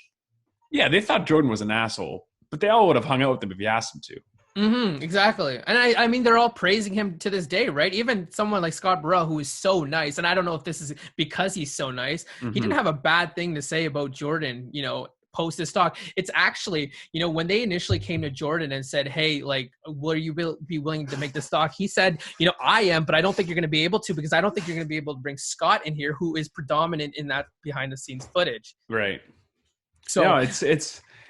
yeah, they thought Jordan was an asshole, but they all would have hung out with him if you asked them to. Mm-hmm, exactly. And I mean, they're all praising him to this day, right? Even someone like Scott Burrell, who is so nice. And I don't know if this is because he's so nice. Mm-hmm. He didn't have a bad thing to say about Jordan, post his talk. It's actually, when they initially came to Jordan and said, hey, like, will you be willing to make this stock? He said, I am, but I don't think you're going to be able to because I don't think you're going to be able to bring Scott in here, who is predominant in that behind the scenes footage. Right. So yeah,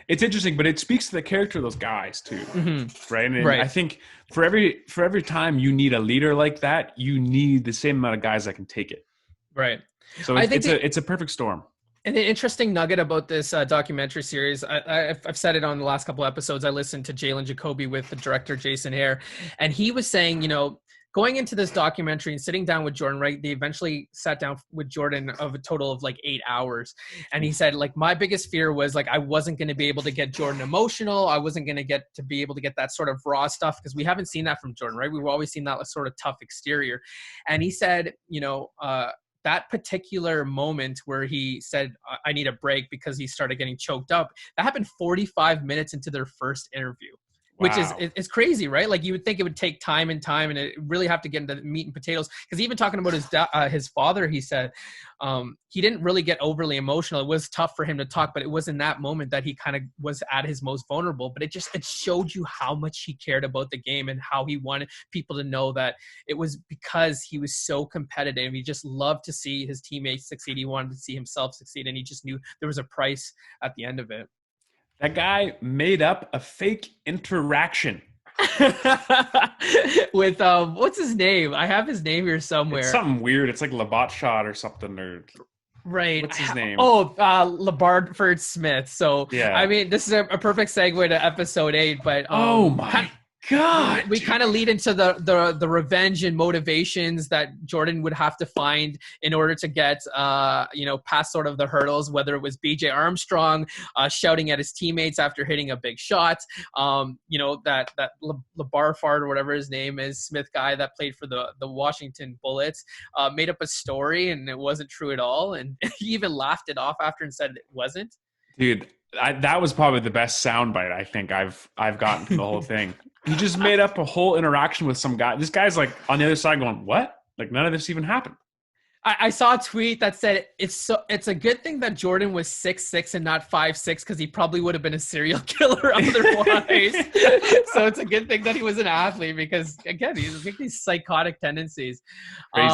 it's interesting, but it speaks to the character of those guys too, mm-hmm. right? And right. I think for every time you need a leader like that, you need the same amount of guys that can take it. Right. So it's a perfect storm. And an interesting nugget about this documentary series, I've said it on the last couple of episodes. I listened to Jalen Jacoby with the director Jason Hare, and he was saying, going into this documentary and sitting down with Jordan, right? They eventually sat down with Jordan of a total of like 8 hours. And he said, like, my biggest fear was like, I wasn't going to be able to get Jordan emotional. I wasn't going to be able to get that sort of raw stuff because we haven't seen that from Jordan, right? We've always seen that sort of tough exterior. And he said, that particular moment where he said, I need a break because he started getting choked up, that happened 45 minutes into their first interview. Which wow. is crazy, right? Like you would think it would take time and it really have to get into meat and potatoes. Because even talking about his father, he said he didn't really get overly emotional. It was tough for him to talk, but it was in that moment that he kind of was at his most vulnerable. But it showed you how much he cared about the game and how he wanted people to know that it was because he was so competitive. He just loved to see his teammates succeed. He wanted to see himself succeed, and he just knew there was a price at the end of it. That guy made up a fake interaction with what's his name? I have his name here somewhere. It's something weird. It's like Labat Shot or something, or right. What's his name? Oh, Labardford Smith. So yeah, I mean, this is a perfect segue to episode 8. But oh my God, we kind of lead into the revenge and motivations that Jordan would have to find in order to get past sort of the hurdles, whether it was BJ Armstrong shouting at his teammates after hitting a big shot, that Labarfard or whatever his name is, Smith guy that played for the Washington Bullets, made up a story and it wasn't true at all, and he even laughed it off after and said it wasn't. Dude, that was probably the best soundbite I think I've gotten from the whole thing. He just made up a whole interaction with some guy. This guy's like on the other side going, what? Like none of this even happened. I saw a tweet that said it's a good thing that Jordan was 6'6" and not 5'6" because he probably would have been a serial killer otherwise. So it's a good thing that he was an athlete because again, he's got these psychotic tendencies. Crazy.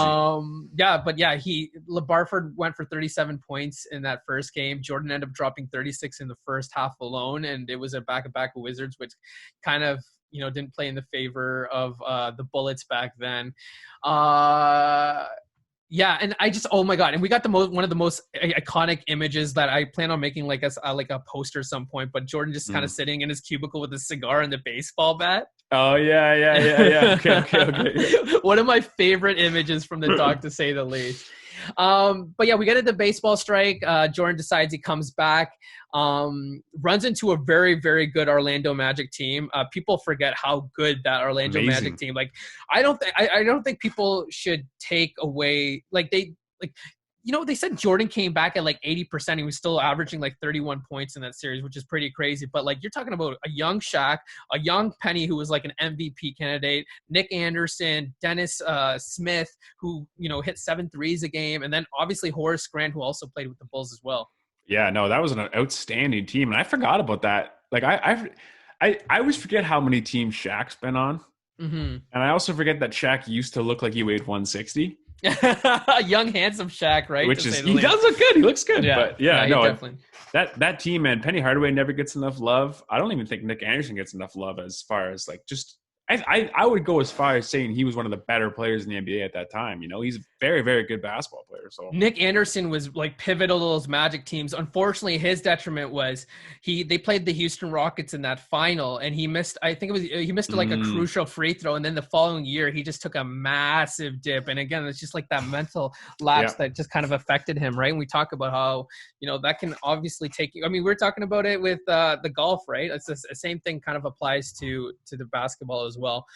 Barford went for 37 points in that first game. Jordan ended up dropping 36 in the first half alone, and it was a back-to-back of Wizards, which kind of didn't play in the favor of the Bullets back then. Yeah, and I just, oh my god, and we got one of the most iconic images that I plan on making like a poster at some point. But Jordan just kind of sitting in his cubicle with a cigar and the baseball bat. Oh yeah. Okay. One of my favorite images from the doc, to say the least. But yeah, we get into the baseball strike. Jordan decides he comes back, runs into a very, very good Orlando Magic team. People forget how good that Orlando Magic team. Like, I don't think people should take away they said Jordan came back at like 80%. He was still averaging like 31 points in that series, which is pretty crazy. But like, you're talking about a young Shaq, a young Penny, who was like an MVP candidate, Nick Anderson, Dennis Smith, who, hit 7 threes a game. And then obviously Horace Grant, who also played with the Bulls as well. Yeah, no, that was an outstanding team. And I forgot about that. Like I always forget how many teams Shaq's been on. Mm-hmm. And I also forget that Shaq used to look like he weighed 160. Young, handsome Shaq, right? Which is, he does look good. He looks good. Yeah. But definitely. That team, man, Penny Hardaway never gets enough love. I don't even think Nick Anderson gets enough love as far as like just. I would go as far as saying he was one of the better players in the NBA at that time. He's a very, very good basketball player. So Nick Anderson was like pivotal to those Magic teams. Unfortunately, his detriment was they played the Houston Rockets in that final, and he missed. I think he missed like a crucial free throw, and then the following year he just took a massive dip. And again, it's just like that mental lapse that just kind of affected him, right? And we talk about how that can obviously take you. I mean, we're talking about it with the golf, right? It's the same thing kind of applies to the basketball as well.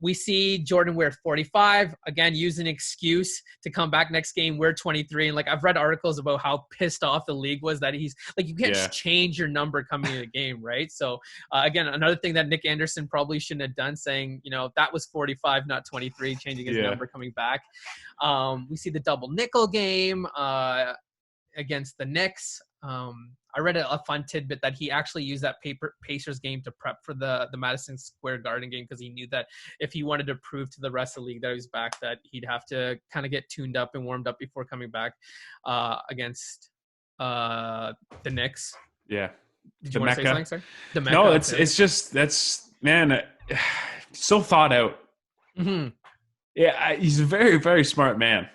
We see Jordan wear 45 again, use an excuse to come back next game, wear 23. And like, I've read articles about how pissed off the league was that he's like, you can't just change your number coming in a game, right? So again, another thing that Nick Anderson probably shouldn't have done, saying that was 45, not 23, changing his number coming back. We see the double nickel game against the Knicks. I read a fun tidbit that he actually used that Pacers game to prep for the Madison Square Garden game, because he knew that if he wanted to prove to the rest of the league that he was back, that he'd have to kind of get tuned up and warmed up before coming back against the Knicks. Yeah. Did you want to say something, sir? The Mecca, no, it's just, that's, man, so thought out. Mm-hmm. Yeah, he's a very, very smart man,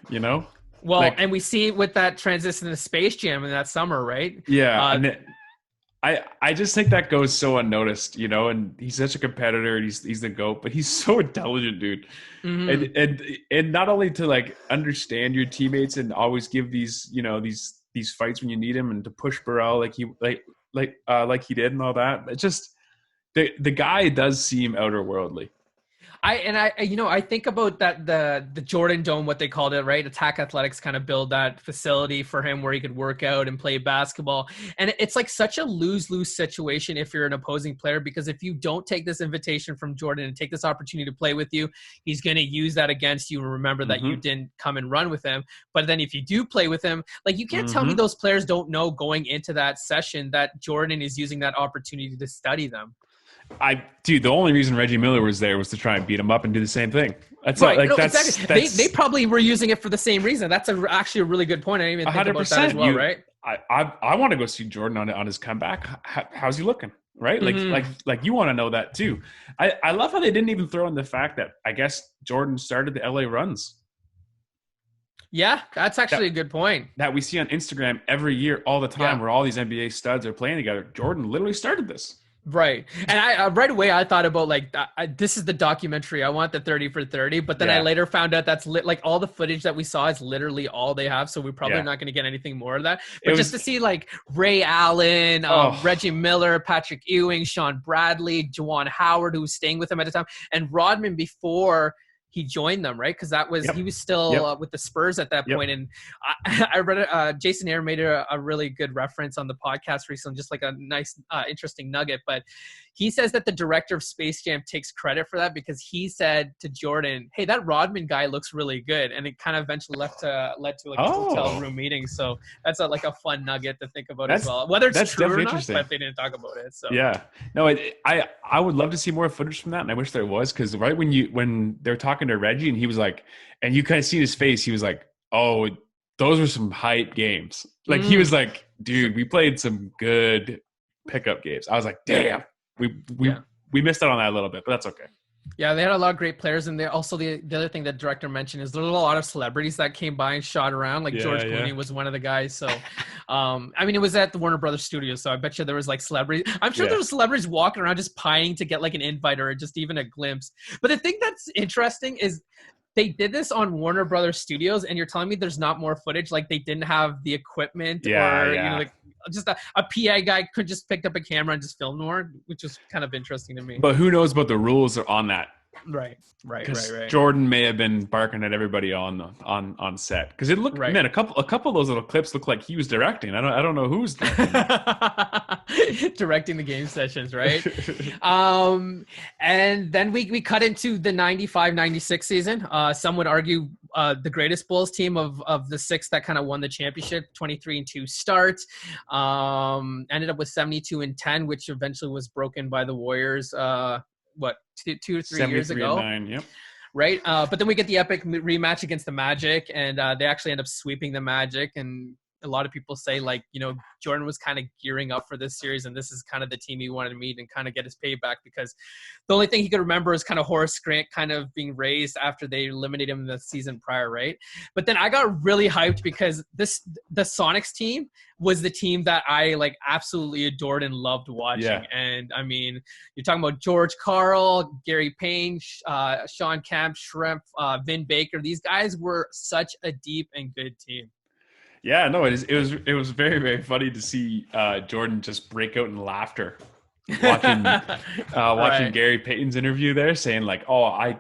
Well, and we see with that transition to Space Jam in that summer, right? Yeah. And I just think that goes so unnoticed, and he's such a competitor, and he's the GOAT, but he's so intelligent, dude. Mm-hmm. And not only to like understand your teammates and always give these, these fights when you need him, and to push Burrell like he did and all that. It's just the guy does seem outerworldly. I think about that the Jordan Dome, what they called it, right? Attack Athletics kind of build that facility for him where he could work out and play basketball. And it's like such a lose-lose situation if you're an opposing player, because if you don't take this invitation from Jordan and take this opportunity to play with you, he's going to use that against you and remember that you didn't come and run with him. But then if you do play with him, like, you can't tell me those players don't know going into that session that Jordan is using that opportunity to study them. The only reason Reggie Miller was there was to try and beat him up and do the same thing. That's right. Like, exactly. They probably were using it for the same reason. That's actually a really good point. I didn't even think about that as well, right? I want to go see Jordan on his comeback. How's he looking? Right? Like you want to know that too. I love how they didn't even throw in the fact that I guess Jordan started the LA runs. Yeah, that's actually a good point. That we see on Instagram every year all the time, where all these NBA studs are playing together. Jordan literally started this. Right. And I right away I thought about like this is the documentary. I want the 30 for 30, but then I later found out that's like all the footage that we saw is literally all they have, so we're probably not going to get anything more of that. But just to see like Ray Allen, Reggie Miller, Patrick Ewing, Sean Bradley, Juwan Howard, who was staying with him at the time, and Rodman before he joined them, right? Because that was he was still with the Spurs at that point. And I read Jason Aaron made a really good reference on the podcast recently, just like a nice, interesting nugget. But he says that the director of Space Jam takes credit for that because he said to Jordan, "Hey, that Rodman guy looks really good," and it kind of eventually led to like a hotel room meeting. So that's like a fun nugget to think about as well, whether it's true or not. But they didn't talk about it. So yeah, no, I would love to see more footage from that, and I wish there was, because right when they're talking to Reggie and he was like, and you kind of see his face, he was like, "Oh, those were some hype games." Like he was like, "Dude, we played some good pickup games." I was like, "Damn, we missed out on that a little bit, but that's okay." Yeah, they had a lot of great players, and they also the other thing that the director mentioned is there were a lot of celebrities that came by and shot around. Like George Clooney was one of the guys. So, I mean, it was at the Warner Brothers studios, so I bet you there was like celebrities. I'm sure there were celebrities walking around just pining to get like an invite or just even a glimpse. But the thing that's interesting is they did this on Warner Brothers Studios, and you're telling me there's not more footage? Like they didn't have the equipment, you know, like just a PA guy could just picked up a camera and just filmed more, which is kind of interesting to me. But who knows about the rules on that? Right. Jordan may have been barking at everybody on set, because it looked, man, a couple of those little clips look like he was directing. I don't know who's directing the game sessions, right? And then we cut into the 95-96 season. Some would argue the greatest Bulls team of the six that kind of won the championship, 23-2 start. Ended up with 72-10, which eventually was broken by the Warriors. Two or 3 years ago? 9, yep. Right? But then we get the epic rematch against the Magic, and they actually end up sweeping the Magic. And a lot of people say, like, you know, Jordan was kind of gearing up for this series, and this is kind of the team he wanted to meet and kind of get his payback, because the only thing he could remember is kind of Horace Grant kind of being raised after they eliminated him the season prior, right? But then I got really hyped because the Sonics team was the team that I like absolutely adored and loved watching. Yeah. And I mean, you're talking about George Karl, Gary Payne, Sean Kemp, Shrimp, Vin Baker. These guys were such a deep and good team. Yeah, no, it was very, very funny to see Jordan just break out in laughter watching Gary Payton's interview there, saying like, "Oh, I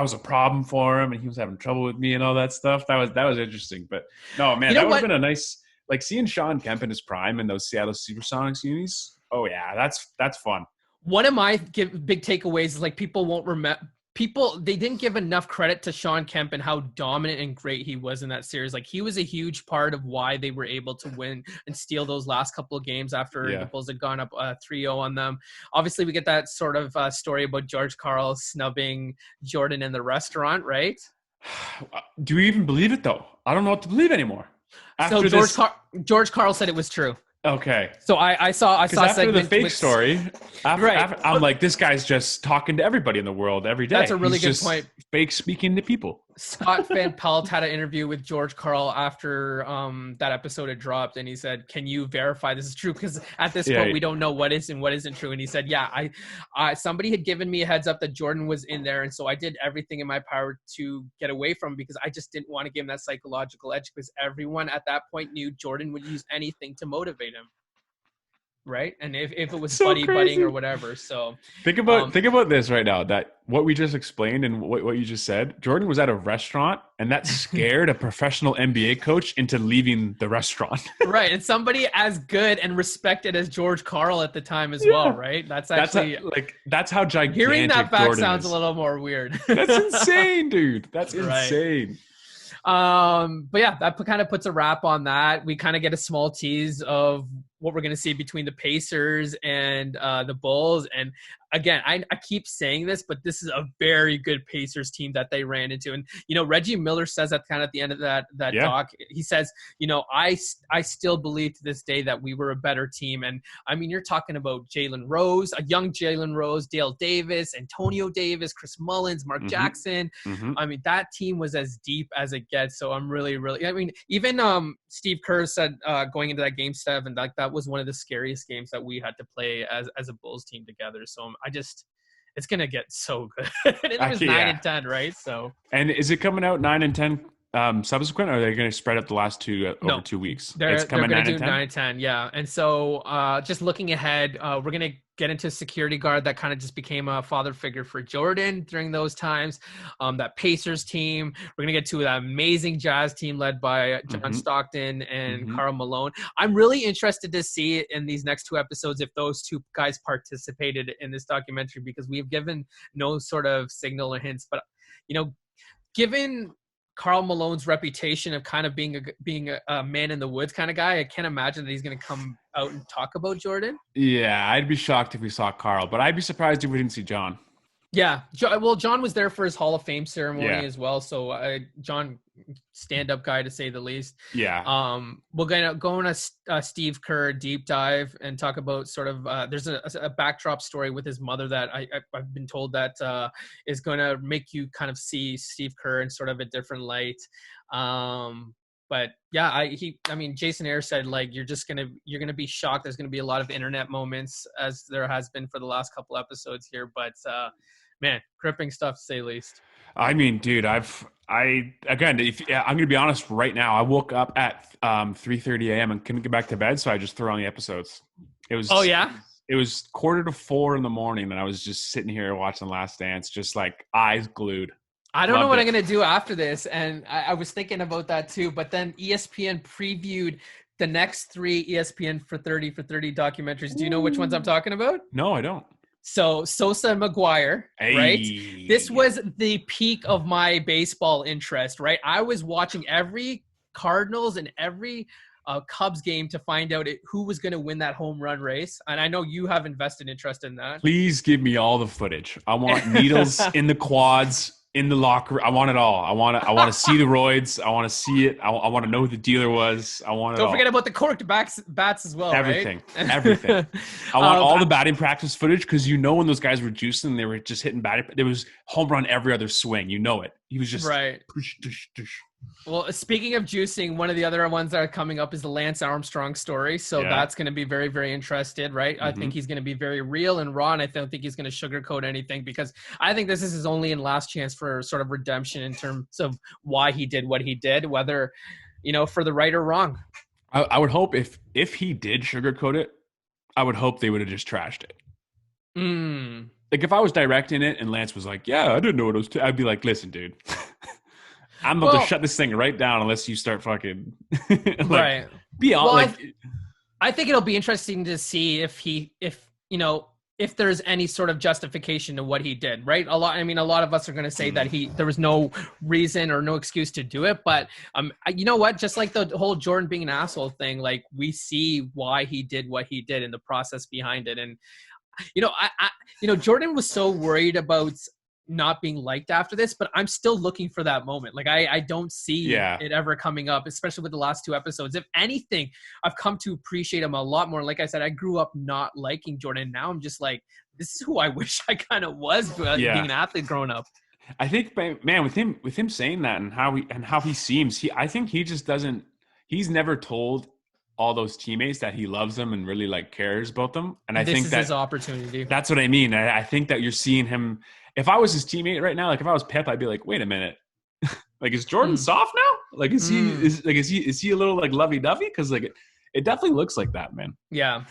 was a problem for him, and he was having trouble with me and all that stuff." That was interesting. But no, man, that would have been a nice, like, seeing Sean Kemp in his prime and those Seattle Supersonics unis. Oh yeah, that's fun. One of my big takeaways is like people won't remember. They didn't give enough credit to Sean Kemp and how dominant and great he was in that series. Like, he was a huge part of why they were able to win and steal those last couple of games after the Bulls had gone up 3-0 on them. Obviously, we get that sort of story about George Karl snubbing Jordan in the restaurant, right? Do you even believe it, though? I don't know what to believe anymore. George Karl said it was true. Okay. So I saw after the fake story. After, I'm like, this guy's just talking to everybody in the world every day. That's a really good point. Fake speaking to people. Scott Van Pelt had an interview with George Karl after that episode had dropped, and he said, "Can you verify this is true?" Because at this point, we don't know what is and what isn't true. And he said, "Yeah, I somebody had given me a heads up that Jordan was in there, and so I did everything in my power to get away from him because I just didn't want to give him that psychological edge because everyone at that point knew Jordan would use anything to motivate him." Right, and if it was so buddying or whatever. So think about this right now. That what we just explained and what you just said. Jordan was at a restaurant, and that scared a professional NBA coach into leaving the restaurant. Right, and somebody as good and respected as George Karl at the time as well. Right, that's how gigantic. Hearing that back Jordan sounds is. A little more weird. That's insane, dude. That's insane. But yeah, that kind of puts a wrap on that. We kind of get a small tease of what we're going to see between the Pacers and the Bulls. And again, I keep saying this, but this is a very good Pacers team that they ran into. And, you know, Reggie Miller says that kind of at the end of that talk, he says, you know, I still believe to this day that we were a better team. And I mean, you're talking about Jalen Rose, a young Jalen Rose, Dale Davis, Antonio Davis, Chris Mullins, Mark Jackson. I mean, that team was as deep as it gets. So I'm really, really, I mean, even Steve Kerr said going into that game 7, like that was one of the scariest games that we had to play as a Bulls team together. So it's going to get so good. It was 9-10, right? So. And is it coming out 9 and 10 subsequent, or are they going to spread out the last two over No, 2 weeks? they're It's coming gonna 9 and do 10. 9 and 10, yeah. And so just looking ahead, we're gonna get into security guard that kind of just became a father figure for Jordan during those times. That Pacers team. We're gonna get to that amazing Jazz team led by John Stockton and Karl Malone. I'm really interested to see in these next 2 episodes if those two guys participated in this documentary, because we've given no sort of signal or hints. But given Karl Malone's reputation of kind of being a man in the woods kind of guy, I can't imagine that he's going to come out and talk about Jordan. Yeah, I'd be shocked if we saw Karl, but I'd be surprised if we didn't see John. Yeah, well, John was there for his Hall of Fame ceremony as well, so John, stand-up guy to say the least. Yeah. We're gonna go on a Steve Kerr deep dive and talk about sort of there's a backdrop story with his mother that I've been told that is going to make you kind of see Steve Kerr in sort of a different light. But yeah, I mean, Jason Ayers said, like, you're gonna be shocked. There's gonna be a lot of internet moments, as there has been for the last couple episodes here. But man, gripping stuff to say least. I mean, dude, I'm gonna be honest right now. I woke up at 3:30 a.m. and couldn't get back to bed, so I just threw on the episodes. It was It was 3:45 in the morning, and I was just sitting here watching Last Dance, just like eyes glued. I don't know what I'm going to do after this. And I was thinking about that too. But then ESPN previewed the next 3 ESPN for 30 documentaries. Do you know which ones I'm talking about? No, I don't. So Sosa and McGuire, right? This was the peak of my baseball interest, right? I was watching every Cardinals and every Cubs game to find out who was going to win that home run race. And I know you have invested interest in that. Please give me all the footage. I want needles in the quads, in the locker. I want it all. I want to see the roids. I want to see it. I want to know who the dealer was. I want it. Don't forget about the corked bats as well. Everything. Right? Everything. I want all the batting practice footage, because when those guys were juicing, they were just hitting batting. There was home run every other swing. You know it. He was just right. Well, speaking of juicing, one of the other ones that are coming up is the Lance Armstrong story. So that's going to be very, very interested, right? I think he's going to be very real and raw, and I don't think he's going to sugarcoat anything, because I think this is his only and last chance for sort of redemption in terms of why he did what he did, whether, for the right or wrong. I would hope if he did sugarcoat it, I would hope they would have just trashed it. Like, if I was directing it and Lance was like, yeah, I didn't know what it was, I'd be like, listen, dude. I'm about to shut this thing right down unless you start fucking right. Be on. Well, I think it'll be interesting to see if there's any sort of justification to what he did, right? A lot of us are going to say that there was no reason or no excuse to do it, but you know what? Just like the whole Jordan being an asshole thing, like, we see why he did what he did and the process behind it. And Jordan was so worried about not being liked after this, but I'm still looking for that moment. Like, I don't see it ever coming up, especially with the last 2 episodes. If anything, I've come to appreciate him a lot more. Like I said, I grew up not liking Jordan. Now I'm just like, this is who I wish I kind of was being an athlete growing up. I think, man, with him saying that and how he seems, I think he just doesn't. He's never told all those teammates that he loves them and really, like, cares about them. And I think this is his opportunity. That's what I mean. I think that you're seeing him. If I was his teammate right now, like, if I was Pep, I'd be like, wait a minute. Like, is Jordan soft now? Like, is he a little, like, lovey-dovey? Because, like, it definitely looks like that, man. Yeah.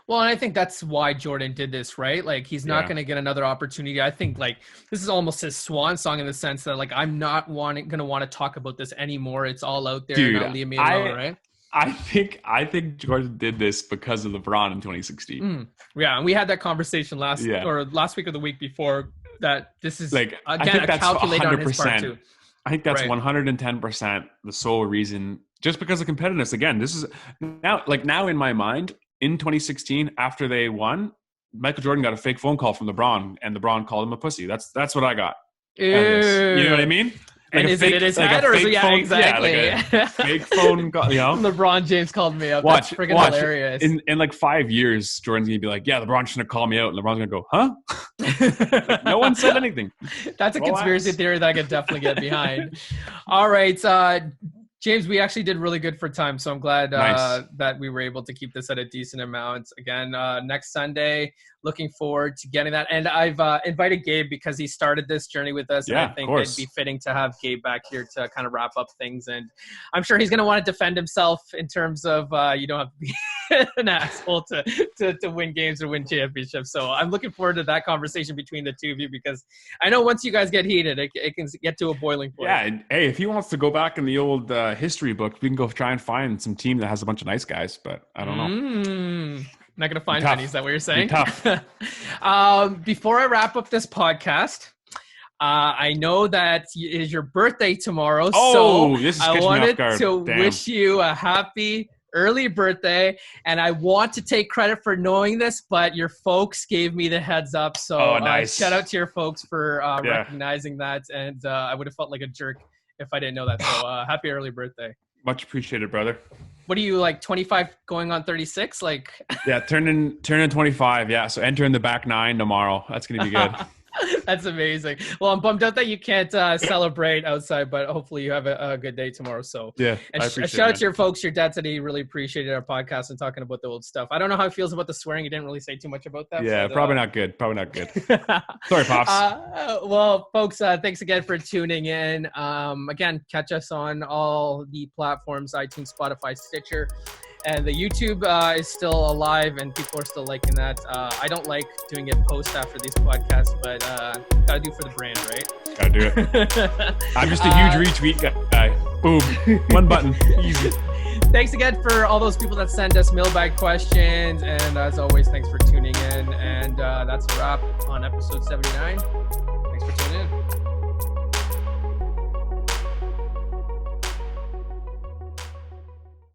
Well, and I think that's why Jordan did this, right? Like, he's not going to get another opportunity. I think, like, this is almost his swan song in the sense that, like, I'm not going to want to talk about this anymore. It's all out there. Dude, now leave me alone, right? I think Jordan did this because of LeBron in 2016. Yeah, and we had that conversation last week or the week before, that this is, like, again, a calculator on his part too. I think that's 110% the sole reason, just because of competitiveness. Again, this is now in my mind, in 2016, after they won, Michael Jordan got a fake phone call from LeBron, and LeBron called him a pussy. That's what I got. You know what I mean? Like, and is it in his head, or is it exactly? Yeah, like a fake phone call, LeBron James called me up. That's freaking hilarious. In like 5 years, Jordan's going to be like, yeah, LeBron shouldn't have called me out. And LeBron's going to go, huh? Like, no one said anything. That's a conspiracy theory that I could definitely get behind. All right. James, we actually did really good for time, so I'm glad Nice. that we were able to keep this at a decent amount. Again, next Sunday, looking forward to getting that. And I've invited Gabe because he started this journey with us, and Yeah, I of think course. it'd be fitting to have Gabe back here to kind of wrap up things. And I'm sure he's going to want to defend himself in terms of you don't have to be an asshole to win games or win championships. So I'm looking forward to that conversation between the two of you, because I know once you guys get heated, it can get to a boiling point. Yeah, and hey, if he wants to go back in the old history book, we can go try and find some team that has a bunch of nice guys, but I don't know. Not going to find Tough. many, is that what you're saying? Tough. Before I wrap up this podcast, I know that it is your birthday tomorrow, Oh, so this is I catching me off wanted guard. to Damn. wish you a happy early birthday, and I want to take credit for knowing this, but your folks gave me the heads up, so nice. shout out to your folks for Yeah. recognizing that, and I would have felt like a jerk if I didn't know that, so happy early birthday. Much appreciated, brother. What are you, like 25 going on 36? Like Yeah, turning 25. Yeah, so entering the back nine tomorrow. That's gonna be good. That's amazing. Well, I'm bummed out that you can't celebrate outside, but hopefully you have a good day tomorrow. So Yeah, and I appreciate shout out it. to your folks. Your dad said he really appreciated our podcast and talking about the old stuff. I don't know how he feels about the swearing. He didn't really say too much about that. Yeah, but, probably not good. Probably not good. Sorry, Pops. Well, folks, thanks again for tuning in. Again, catch us on all the platforms: iTunes, Spotify, Stitcher. And the YouTube is still alive, and people are still liking that. I don't like doing it post after these podcasts, but gotta do for the brand, right? Gotta do it. I'm just a huge retweet guy. Boom. One button. Easy. Thanks again for all those people that send us mailbag questions. And as always, thanks for tuning in. And that's a wrap on episode 79. Thanks for tuning in.